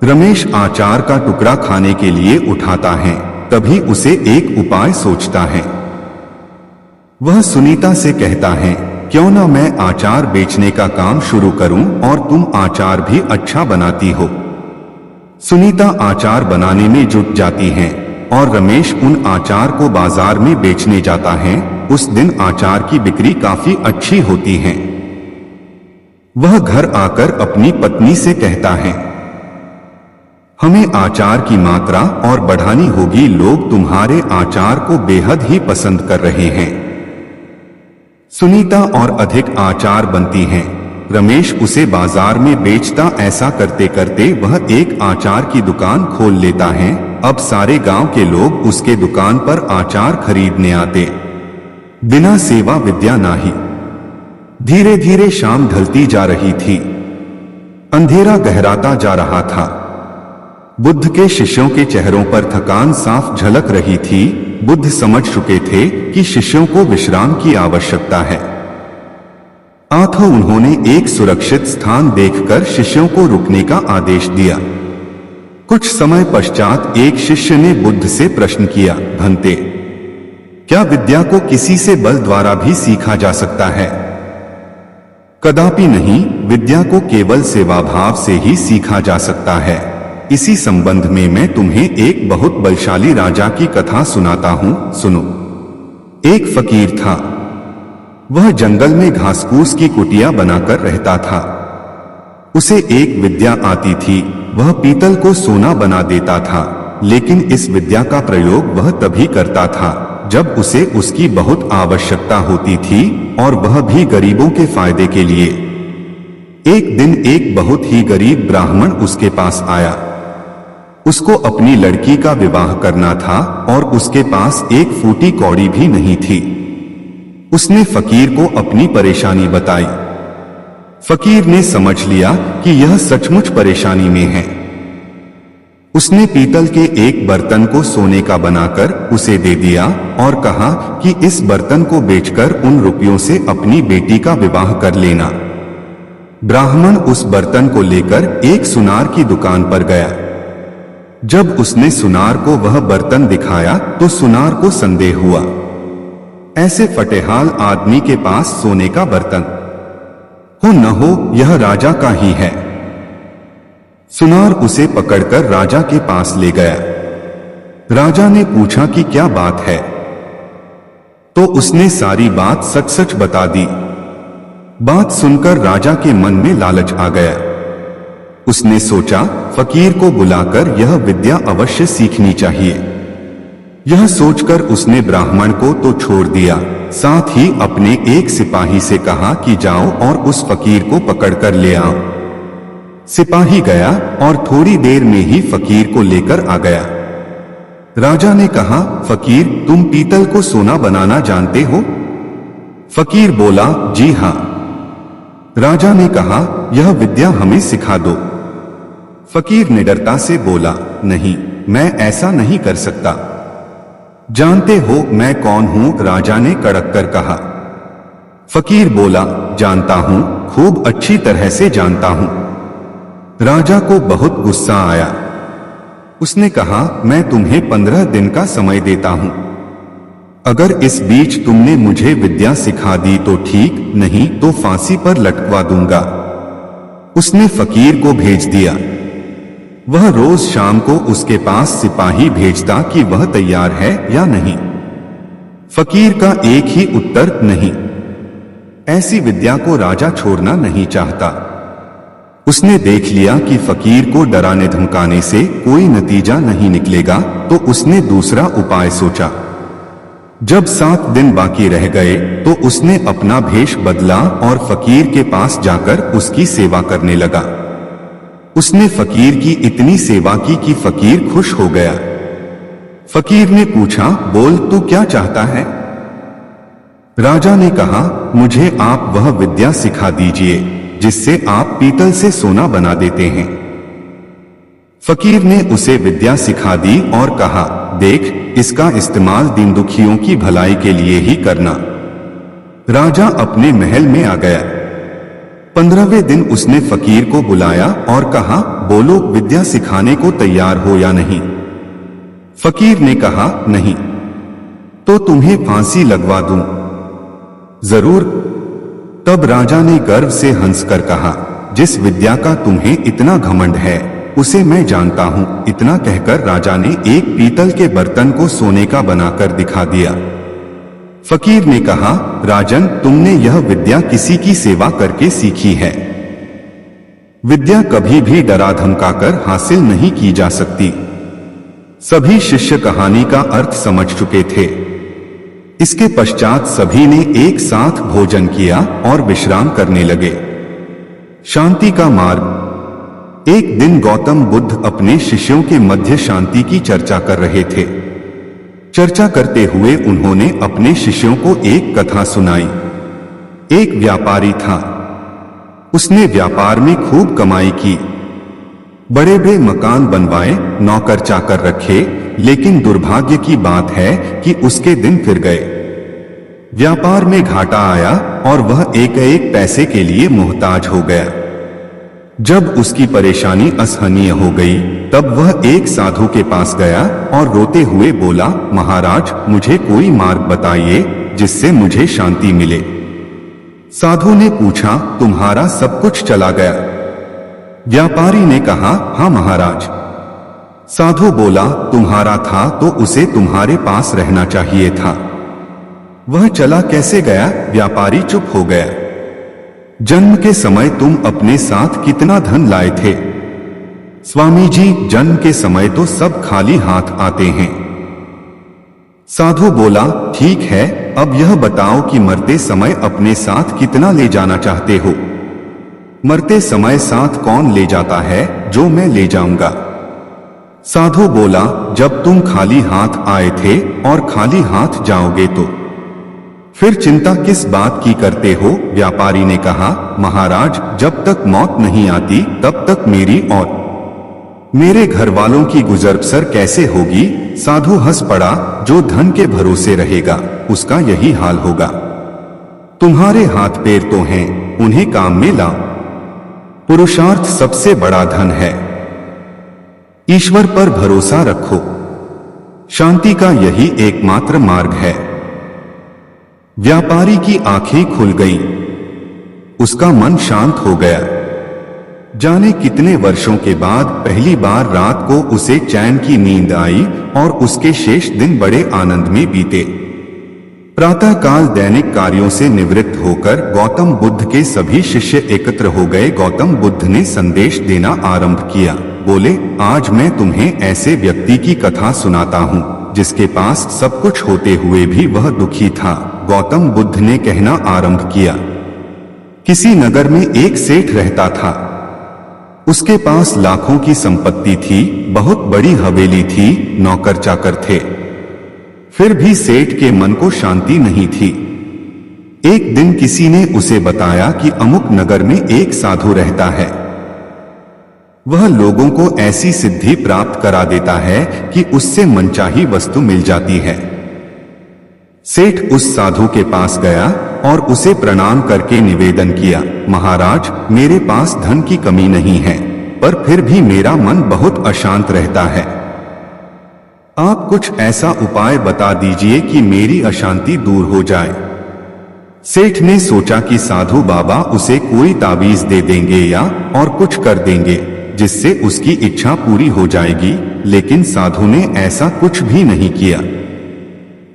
रमेश अचार का टुकड़ा खाने के लिए उठाता है। तभी उसे एक उपाय सोचता है। वह सुनीता से कहता है, क्यों न मैं आचार बेचने का काम शुरू करूं और तुम आचार भी अच्छा बनाती हो। सुनीता आचार बनाने में जुट जाती हैं और रमेश उन आचार को बाजार में बेचने जाता है। उस दिन आचार की बिक्री काफी अच्छी होती है। वह घर आकर अपनी पत्नी से कहता है, हमें आचार की मात्रा और बढ़ानी होगी, लोग तुम्हारे आचार को बेहद ही पसंद कर रहे हैं। सुनीता और अधिक आचार बनती हैं। रमेश उसे बाजार में बेचता। ऐसा करते करते वह एक आचार की दुकान खोल लेता है। अब सारे गांव के लोग उसके दुकान पर आचार खरीदने आते। बिना सेवा विद्या नाही। धीरे धीरे शाम ढलती जा रही थी। अंधेरा गहराता जा रहा था। बुद्ध के शिष्यों के चेहरों पर थकान साफ झलक रही थी। बुद्ध समझ चुके थे कि शिष्यों को विश्राम की आवश्यकता है। अतः उन्होंने एक सुरक्षित स्थान देखकर शिष्यों को रुकने का आदेश दिया। कुछ समय पश्चात एक शिष्य ने बुद्ध से प्रश्न किया, भंते, क्या विद्या को किसी से बल द्वारा भी सीखा जा सकता है? कदापि नहीं, विद्या को केवल सेवाभाव से ही सीखा जा सकता है। इसी संबंध में मैं तुम्हें एक बहुत बलशाली राजा की कथा सुनाता हूं, सुनो। एक फकीर था। वह जंगल में घासफूस की कुटिया बनाकर रहता था। उसे एक विद्या आती थी। वह पीतल को सोना बना देता था, लेकिन इस विद्या का प्रयोग वह तभी करता था जब उसे उसकी बहुत आवश्यकता होती थी, और वह भी गरीबों के फायदे के लिए। एक दिन एक बहुत ही गरीब ब्राह्मण उसके पास आया। उसको अपनी लड़की का विवाह करना था और उसके पास एक फूटी कौड़ी भी नहीं थी। उसने फकीर को अपनी परेशानी बताई। फकीर ने समझ लिया कि यह सचमुच परेशानी में है। उसने पीतल के एक बर्तन को सोने का बनाकर उसे दे दिया और कहा कि इस बर्तन को बेचकर उन रुपयों से अपनी बेटी का विवाह कर लेना। ब्राह्मण उस बर्तन को लेकर एक सुनार की दुकान पर गया। जब उसने सुनार को वह बर्तन दिखाया तो सुनार को संदेह हुआ। ऐसे फटेहाल आदमी के पास सोने का बर्तन हो न हो, यह राजा का ही है। सुनार उसे पकड़कर राजा के पास ले गया। राजा ने पूछा कि क्या बात है, तो उसने सारी बात सच सच बता दी। बात सुनकर राजा के मन में लालच आ गया। उसने सोचा, फकीर को बुलाकर यह विद्या अवश्य सीखनी चाहिए। यह सोचकर उसने ब्राह्मण को तो छोड़ दिया, साथ ही अपने एक सिपाही से कहा कि जाओ और उस फकीर को पकड़कर ले आओ। सिपाही गया और थोड़ी देर में ही फकीर को लेकर आ गया। राजा ने कहा, फकीर, तुम पीतल को सोना बनाना जानते हो? फकीर बोला, जी हां। राजा ने कहा, यह विद्या हमें सिखा दो। फकीर निडरता से बोला, नहीं, मैं ऐसा नहीं कर सकता। जानते हो मैं कौन हूं? राजा ने कड़क कर कहा। फकीर बोला, जानता हूं, खूब अच्छी तरह से जानता हूं। राजा को बहुत गुस्सा आया। उसने कहा, मैं तुम्हें 15 दिन का समय देता हूं। अगर इस बीच तुमने मुझे विद्या सिखा दी तो ठीक, नहीं तो फांसी पर लटकवा दूंगा। उसने फकीर को भेज दिया। वह रोज शाम को उसके पास सिपाही भेजता कि वह तैयार है या नहीं। फकीर का एक ही उत्तर, नहीं। ऐसी विद्या को राजा छोड़ना नहीं चाहता। उसने देख लिया कि फकीर को डराने धमकाने से कोई नतीजा नहीं निकलेगा, तो उसने दूसरा उपाय सोचा। जब 7 दिन बाकी रह गए तो उसने अपना भेष बदला और फकीर के पास जाकर उसकी सेवा करने लगा। उसने फकीर की इतनी सेवा की कि फकीर खुश हो गया। फकीर ने पूछा, बोल तू क्या चाहता है? राजा ने कहा, मुझे आप वह विद्या सिखा दीजिए जिससे आप पीतल से सोना बना देते हैं। फकीर ने उसे विद्या सिखा दी और कहा, देख, इसका इस्तेमाल दीन दुखियों की भलाई के लिए ही करना। राजा अपने महल में आ गया। 15वें दिन उसने फकीर को बुलाया और कहा, बोलो, विद्या सिखाने को तैयार हो या नहीं? फकीर ने कहा, नहीं। तो तुम्हें फांसी लगवा दूं? जरूर। तब राजा ने गर्व से हंसकर कहा, जिस विद्या का तुम्हें इतना घमंड है उसे मैं जानता हूं। इतना कहकर राजा ने एक पीतल के बर्तन को सोने का बनाकर दिखा दिया। फकीर ने कहा, राजन, तुमने यह विद्या किसी की सेवा करके सीखी है। विद्या कभी भी डरा धमकाकर हासिल नहीं की जा सकती। सभी शिष्य कहानी का अर्थ समझ चुके थे। इसके पश्चात सभी ने एक साथ भोजन किया और विश्राम करने लगे। शांति का मार्ग। एक दिन गौतम बुद्ध अपने शिष्यों के मध्य शांति की चर्चा कर रहे थे। चर्चा करते हुए उन्होंने अपने शिष्यों को एक कथा सुनाई। एक व्यापारी था। उसने व्यापार में खूब कमाई की, बड़े बड़े मकान बनवाए, नौकर चाकर रखे, लेकिन दुर्भाग्य की बात है कि उसके दिन फिर गए। व्यापार में घाटा आया और वह एक एक पैसे के लिए मोहताज हो गया। जब उसकी परेशानी असहनीय हो गई तब वह एक साधु के पास गया और रोते हुए बोला, महाराज, मुझे कोई मार्ग बताइए जिससे मुझे शांति मिले। साधु ने पूछा, तुम्हारा सब कुछ चला गया? व्यापारी ने कहा, हाँ महाराज। साधु बोला, तुम्हारा था तो उसे तुम्हारे पास रहना चाहिए था। वह चला कैसे गया? व्यापारी चुप हो गया। जन्म के समय तुम अपने साथ कितना धन लाए थे? स्वामी जी, जन्म के समय तो सब खाली हाथ आते हैं। साधु बोला, ठीक है, अब यह बताओ कि मरते समय अपने साथ कितना ले जाना चाहते हो? मरते समय साथ कौन ले जाता है? जो मैं ले जाऊंगा। साधु बोला, जब तुम खाली हाथ आए थे और खाली हाथ जाओगे तो फिर चिंता किस बात की करते हो? व्यापारी ने कहा, महाराज, जब तक मौत नहीं आती तब तक मेरी और मेरे घर वालों की गुजर बसर कैसे होगी? साधु हंस पड़ा, जो धन के भरोसे रहेगा उसका यही हाल होगा। तुम्हारे हाथ पैर तो हैं, उन्हें काम में लाओ। पुरुषार्थ सबसे बड़ा धन है। ईश्वर पर भरोसा रखो। शांति का यही एकमात्र मार्ग है। व्यापारी की आंखें खुल गईं। उसका मन शांत हो गया। जाने कितने वर्षों के बाद पहली बार रात को उसे चैन की नींद आई और उसके शेष दिन बड़े आनंद में बीते। प्रातःकाल दैनिक कार्यों से निवृत्त होकर गौतम बुद्ध के सभी शिष्य एकत्र हो गए। गौतम बुद्ध ने संदेश देना आरंभ किया। बोले, आज मैं तुम्हें ऐसे व्यक्ति की कथा सुनाता हूँ जिसके पास सब कुछ होते हुए भी वह दुखी था। गौतम बुद्ध ने कहना आरंभ किया। किसी नगर में एक सेठ रहता था। उसके पास लाखों की संपत्ति थी, बहुत बड़ी हवेली थी, नौकर चाकर थे। फिर भी सेठ के मन को शांति नहीं थी। एक दिन किसी ने उसे बताया कि अमुक नगर में एक साधु रहता है। वह लोगों को ऐसी सिद्धि प्राप्त करा देता है कि उससे मनचाही वस्तु मिल जाती है। सेठ उस साधु के पास गया और उसे प्रणाम करके निवेदन किया, महाराज, मेरे पास धन की कमी नहीं है, पर फिर भी मेरा मन बहुत अशांत रहता है। आप कुछ ऐसा उपाय बता दीजिए कि मेरी अशांति दूर हो जाए। सेठ ने सोचा कि साधु बाबा उसे कोई ताबीज दे देंगे या और कुछ कर देंगे जिससे उसकी इच्छा पूरी हो जाएगी, लेकिन साधु ने ऐसा कुछ भी नहीं किया।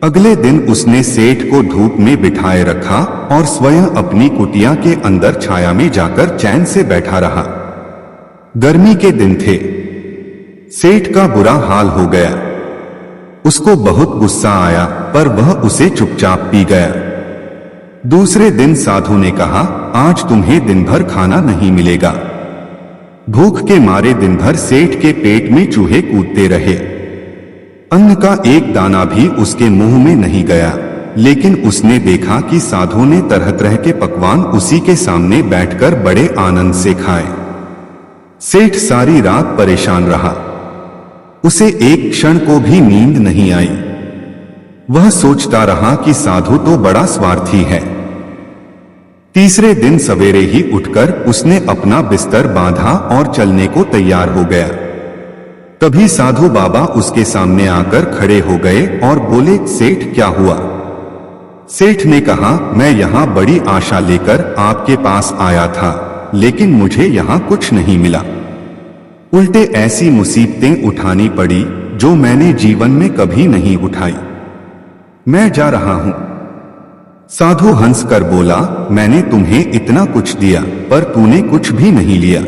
अगले दिन उसने सेठ को धूप में बिठाए रखा और स्वयं अपनी कुटिया के अंदर छाया में जाकर चैन से बैठा रहा। गर्मी के दिन थे। सेठ का बुरा हाल हो गया। उसको बहुत गुस्सा आया, पर वह उसे चुपचाप पी गया। दूसरे दिन साधु ने कहा, आज तुम्हें दिन भर खाना नहीं मिलेगा। भूख के मारे दिन भर सेठ के पेट में चूहे कूदते रहे। अन्न का एक दाना भी उसके मुंह में नहीं गया, लेकिन उसने देखा कि साधु ने तरह तरह के पकवान उसी के सामने बैठकर बड़े आनंद से खाए। सेठ सारी रात परेशान रहा। उसे एक क्षण को भी नींद नहीं आई। वह सोचता रहा कि साधु तो बड़ा स्वार्थी है। तीसरे दिन सवेरे ही उठकर उसने अपना बिस्तर बांधा और चलने को तैयार हो गया। तभी साधु बाबा उसके सामने आकर खड़े हो गए और बोले, सेठ क्या हुआ? सेठ ने कहा, मैं यहाँ बड़ी आशा लेकर आपके पास आया था, लेकिन मुझे यहाँ कुछ नहीं मिला। उल्टे ऐसी मुसीबतें उठानी पड़ी जो मैंने जीवन में कभी नहीं उठाई। मैं जा रहा हूं। साधु हंसकर बोला, मैंने तुम्हें इतना कुछ दिया, पर तूने कुछ भी नहीं लिया।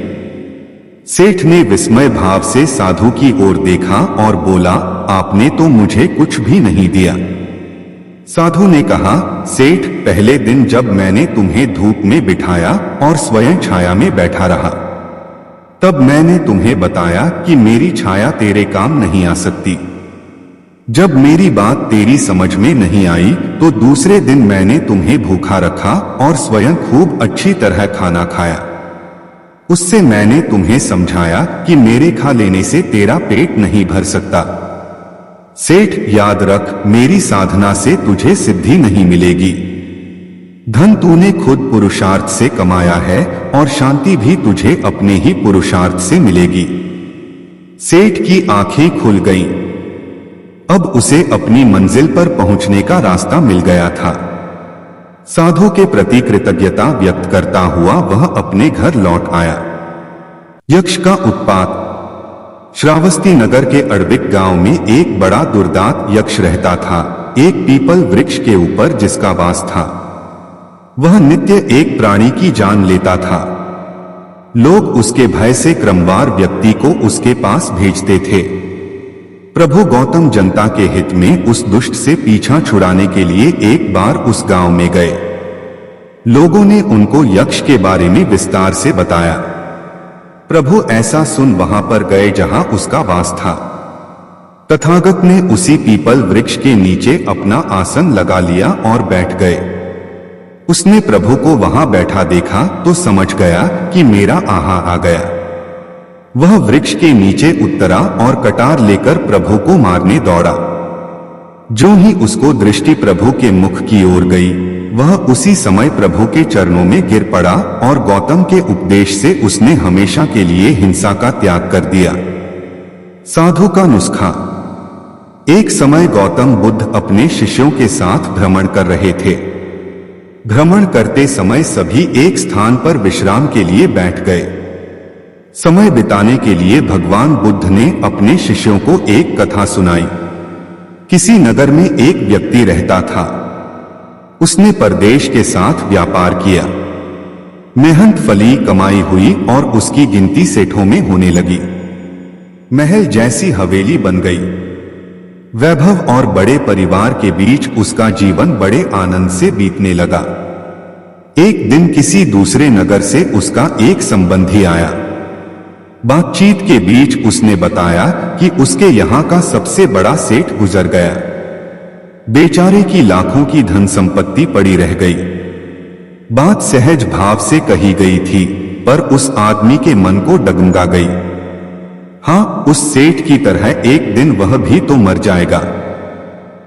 सेठ ने विस्मय भाव से साधु की ओर देखा और बोला, आपने तो मुझे कुछ भी नहीं दिया। साधु ने कहा, सेठ, पहले दिन जब मैंने तुम्हें धूप में बिठाया और स्वयं छाया में बैठा रहा, तब मैंने तुम्हें बताया कि मेरी छाया तेरे काम नहीं आ सकती। जब मेरी बात तेरी समझ में नहीं आई तो दूसरे दिन मैंने तुम्हें भूखा रखा और स्वयं खूब अच्छी तरह खाना खाया। उससे मैंने तुम्हें समझाया कि मेरे खा लेने से तेरा पेट नहीं भर सकता। सेठ, याद रख, मेरी साधना से तुझे सिद्धि नहीं मिलेगी। धन तूने खुद पुरुषार्थ से कमाया है और शांति भी तुझे अपने ही पुरुषार्थ से मिलेगी। सेठ की आंखें खुल गईं। अब उसे अपनी मंजिल पर पहुंचने का रास्ता मिल गया था। साधु के प्रति कृतज्ञता व्यक्त करता हुआ वह अपने घर लौट आया। यक्ष का उत्पात। श्रावस्ती नगर के अड़बिक गांव में एक बड़ा दुर्दांत यक्ष रहता था, एक पीपल वृक्ष के ऊपर जिसका वास था। वह नित्य एक प्राणी की जान लेता था। लोग उसके भय से क्रमवार व्यक्ति को उसके पास भेजते थे। प्रभु गौतम जनता के हित में उस दुष्ट से पीछा छुड़ाने के लिए एक बार उस गांव में गए। लोगों ने उनको यक्ष के बारे में विस्तार से बताया। प्रभु ऐसा सुन वहां पर गए जहां उसका वास था। तथागत ने उसी पीपल वृक्ष के नीचे अपना आसन लगा लिया और बैठ गए। उसने प्रभु को वहां बैठा देखा तो समझ गया कि मेरा आहा आ गया। वह वृक्ष के नीचे उतरा और कटार लेकर प्रभु को मारने दौड़ा। जो ही उसको दृष्टि प्रभु के मुख की ओर गई, वह उसी समय प्रभु के चरणों में गिर पड़ा और गौतम के उपदेश से उसने हमेशा के लिए हिंसा का त्याग कर दिया। साधु का नुस्खा। एक समय गौतम बुद्ध अपने शिष्यों के साथ भ्रमण कर रहे थे। भ्रमण करते समय सभी एक स्थान पर विश्राम के लिए बैठ गए। समय बिताने के लिए भगवान बुद्ध ने अपने शिष्यों को एक कथा सुनाई। किसी नगर में एक व्यक्ति रहता था। उसने परदेश के साथ व्यापार किया। मेहनत फली कमाई हुई और उसकी गिनती सेठों में होने लगी। महल जैसी हवेली बन गई। वैभव और बड़े परिवार के बीच उसका जीवन बड़े आनंद से बीतने लगा। एक दिन किसी दूसरे नगर से उसका एक संबंधी आया। बातचीत के बीच उसने बताया कि उसके यहाँ का सबसे बड़ा सेठ गुजर गया। बेचारे की लाखों की धन संपत्ति पड़ी रह गई। बात सहज भाव से कही गई थी, पर उस आदमी के मन को डगमगा गई। हाँ, उस सेठ की तरह एक दिन वह भी तो मर जाएगा।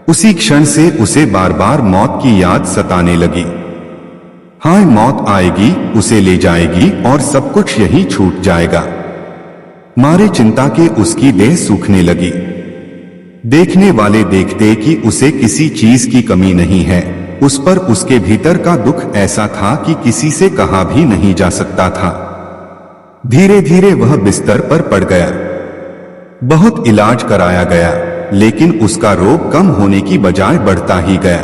उसी क्षण से उसे बार बार मौत की याद सताने लगी। हाँ, मौत आएगी, उसे ले जाएगी और सब कुछ यहीं छूट जाएगा। मारे चिंता के उसकी देह सूखने लगी। देखने वाले देखते कि उसे किसी चीज की कमी नहीं है। उस पर उसके भीतर का दुख ऐसा था कि किसी से कहा भी नहीं जा सकता था। धीरे धीरे वह बिस्तर पर पड़ गया। बहुत इलाज कराया गया, लेकिन उसका रोग कम होने की बजाय बढ़ता ही गया।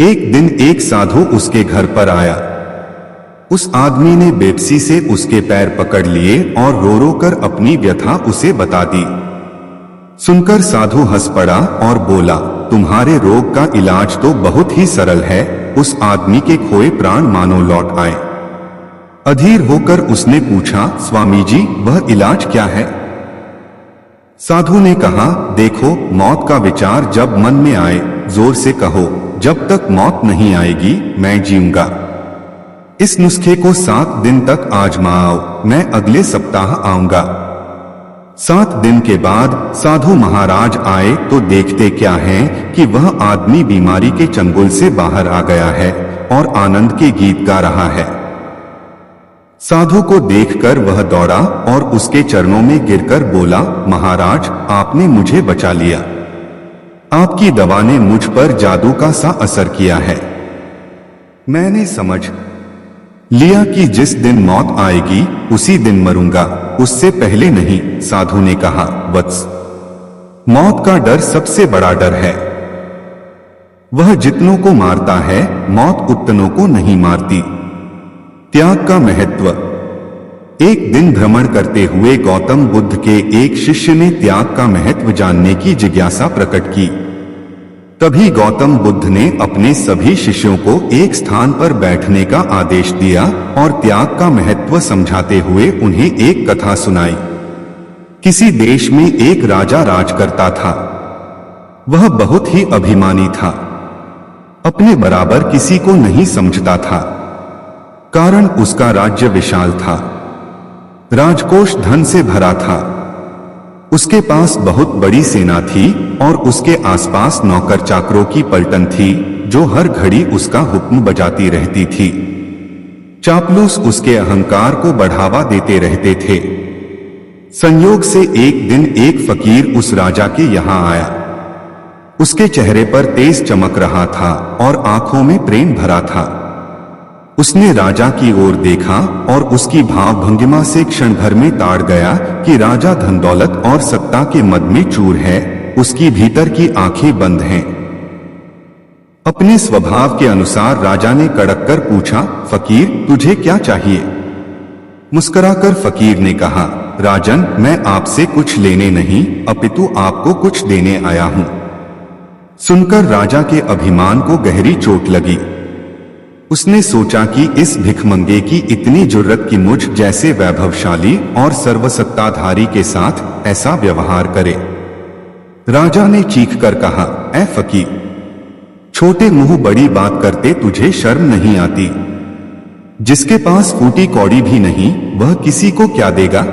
एक दिन एक साधु उसके घर पर आया। उस आदमी ने बेबसी से उसके पैर पकड़ लिए और रो रो कर अपनी व्यथा उसे बता दी। सुनकर साधु हंस पड़ा और बोला, तुम्हारे रोग का इलाज तो बहुत ही सरल है। उस आदमी के खोए प्राण मानो लौट आए। अधीर होकर उसने पूछा, स्वामी जी, वह इलाज क्या है? साधु ने कहा, देखो, मौत का विचार जब मन में आए, जोर से कहो, जब तक मौत नहीं आएगी मैं जीऊंगा। इस नुस्खे को 7 दिन तक आजमाओ, मैं अगले सप्ताह आऊंगा। 7 दिन के बाद साधु महाराज आए तो देखते क्या है कि वह आदमी बीमारी के चंगुल से बाहर आ गया है और आनंद के गीत गा रहा है। साधु को देखकर वह दौड़ा और उसके चरणों में गिरकर बोला, महाराज, आपने मुझे बचा लिया। आपकी दवा ने मुझ पर जादू का सा असर किया है। मैंने समझ लिया कि जिस दिन मौत आएगी उसी दिन मरूंगा, उससे पहले नहीं। साधु ने कहा, वत्स, मौत का डर सबसे बड़ा डर है। वह जितनों को मारता है, मौत उतनों को नहीं मारती। त्याग का महत्व। एक दिन भ्रमण करते हुए गौतम बुद्ध के एक शिष्य ने त्याग का महत्व जानने की जिज्ञासा प्रकट की। तभी गौतम बुद्ध ने अपने सभी शिष्यों को एक स्थान पर बैठने का आदेश दिया और त्याग का महत्व समझाते हुए उन्हें एक कथा सुनाई। किसी देश में एक राजा राज करता था। वह बहुत ही अभिमानी था। अपने बराबर किसी को नहीं समझता था। कारण उसका राज्य विशाल था। राजकोष धन से भरा था। उसके पास बहुत बड़ी सेना थी और उसके आसपास नौकर चाकरों की पलटन थी जो हर घड़ी उसका हुक्म बजाती रहती थी। चापलूस उसके अहंकार को बढ़ावा देते रहते थे। संयोग से एक दिन एक फकीर उस राजा के यहाँ आया। उसके चेहरे पर तेज चमक रहा था और आंखों में प्रेम भरा था। उसने राजा की ओर देखा और उसकी भाव भंगिमा से क्षण भर में ताड़ गया कि राजा धन दौलत और सत्ता के मद में चूर है। उसकी भीतर की आंखें बंद हैं। अपने स्वभाव के अनुसार राजा ने कड़क कर पूछा, फकीर, तुझे क्या चाहिए? मुस्कुराकर फकीर ने कहा, राजन, मैं आपसे कुछ लेने नहीं अपितु आपको कुछ देने आया हूं। सुनकर राजा के अभिमान को गहरी चोट लगी। उसने सोचा कि इस भिखमंगे की इतनी जुर्रत कि मुझ जैसे वैभवशाली और सर्वसत्ताधारी के साथ ऐसा व्यवहार करे। राजा ने चीखकर कहा, ऐ फकीर, छोटे मुंह बड़ी बात करते तुझे शर्म नहीं आती? जिसके पास फूटी कौड़ी भी नहीं वह किसी को क्या देगा?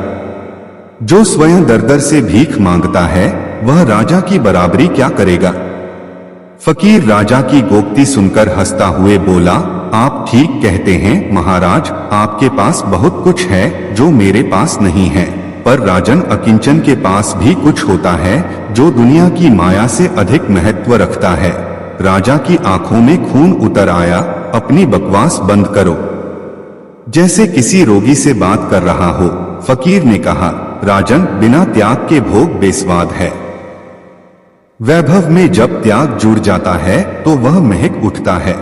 जो स्वयं दर दर से भीख मांगता है वह राजा की बराबरी क्या करेगा? फकीर राजा की गोप्ती सुनकर हंसता हुए बोला, आप ठीक कहते हैं महाराज, आपके पास बहुत कुछ है जो मेरे पास नहीं है। पर राजन, अकिंचन के पास भी कुछ होता है जो दुनिया की माया से अधिक महत्व रखता है। राजा की आंखों में खून उतर आया। अपनी बकवास बंद करो। जैसे किसी रोगी से बात कर रहा हो, फकीर ने कहा, राजन, बिना त्याग के भोग बेस्वाद है। वैभव में जब त्याग जुड़ जाता है तो वह महक उठता है।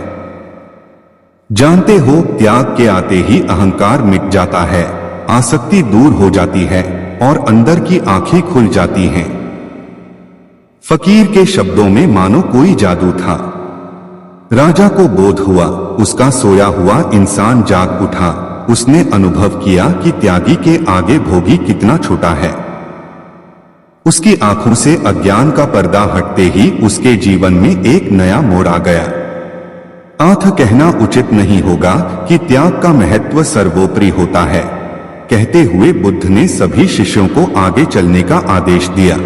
जानते हो, त्याग के आते ही अहंकार मिट जाता है, आसक्ति दूर हो जाती है और अंदर की आंखें खुल जाती हैं। फकीर के शब्दों में मानो कोई जादू था। राजा को बोध हुआ। उसका सोया हुआ इंसान जाग उठा। उसने अनुभव किया कि त्यागी के आगे भोगी कितना छोटा है। उसकी आंखों से अज्ञान का पर्दा हटते ही उसके जीवन में एक नया मोड़ आ गया। आठ कहना उचित नहीं होगा कि त्याग का महत्व सर्वोपरि होता है। कहते हुए बुद्ध ने सभी शिष्यों को आगे चलने का आदेश दिया।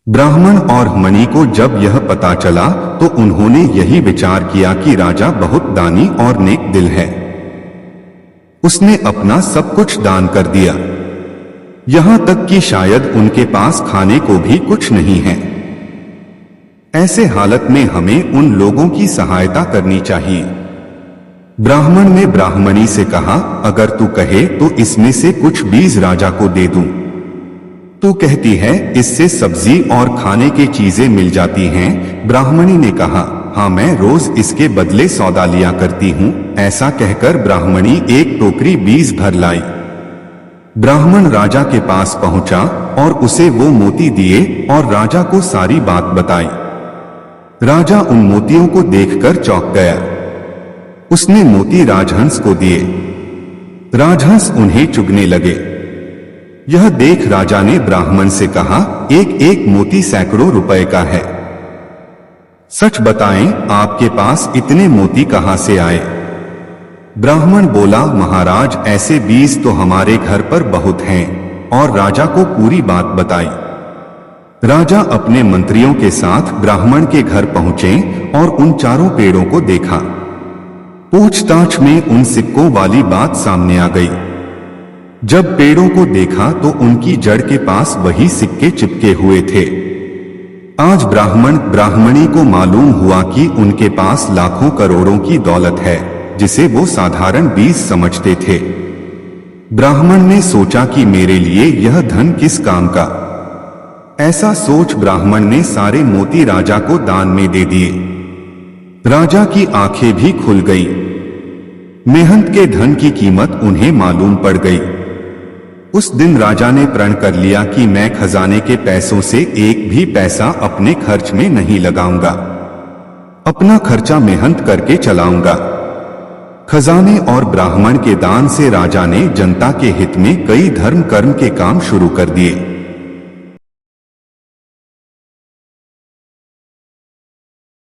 ब्राह्मण और मणि को जब यह पता चला तो उन्होंने यही विचार किया कि राजा बहुत दानी और नेक दिल है। उसने अपना सब कुछ दान कर दिया, यहां तक कि शायद उनके पास खाने को भी कुछ नहीं है। ऐसे हालत में हमें उन लोगों की सहायता करनी चाहिए। ब्राह्मण ने ब्राह्मणी से कहा, अगर तू कहे तो इसमें से कुछ बीज राजा को दे दूं। तू कहती है इससे सब्जी और खाने की चीजें मिल जाती हैं। ब्राह्मणी ने कहा, हाँ, मैं रोज इसके बदले सौदा लिया करती हूँ। ऐसा कहकर ब्राह्मणी एक टोकरी बीज भर लाई। ब्राह्मण राजा के पास पहुंचा और उसे वो मोती दिए और राजा को सारी बात बताई। राजा उन मोतियों को देखकर चौंक गया। उसने मोती राजहंस को दिए। राजहंस उन्हें चुगने लगे। यह देख राजा ने ब्राह्मण से कहा, एक एक मोती सैकड़ों रुपए का है। सच बताएं, आपके पास इतने मोती कहां से आए? ब्राह्मण बोला, महाराज, ऐसे बीज तो हमारे घर पर बहुत हैं। और राजा को पूरी बात बताई। राजा अपने मंत्रियों के साथ ब्राह्मण के घर पहुंचे और उन चारों पेड़ों को देखा। पूछताछ में उन सिक्कों वाली बात सामने आ गई। जब पेड़ों को देखा तो उनकी जड़ के पास वही सिक्के चिपके हुए थे। आज ब्राह्मण ब्राह्मणी को मालूम हुआ कि उनके पास लाखों करोड़ों की दौलत है, जिसे वो साधारण बीज समझते थे। ब्राह्मण ने सोचा कि मेरे लिए यह धन किस काम का। ऐसा सोच ब्राह्मण ने सारे मोती राजा को दान में दे दिए। राजा की आंखें भी खुल गई। मेहनत के धन की कीमत उन्हें मालूम पड़ गई। उस दिन राजा ने प्रण कर लिया कि मैं खजाने के पैसों से एक भी पैसा अपने खर्च में नहीं लगाऊंगा। अपना खर्चा मेहनत करके चलाऊंगा। खजाने और ब्राह्मण के दान से राजा ने जनता के हित में कई धर्म कर्म के काम शुरू कर दिए।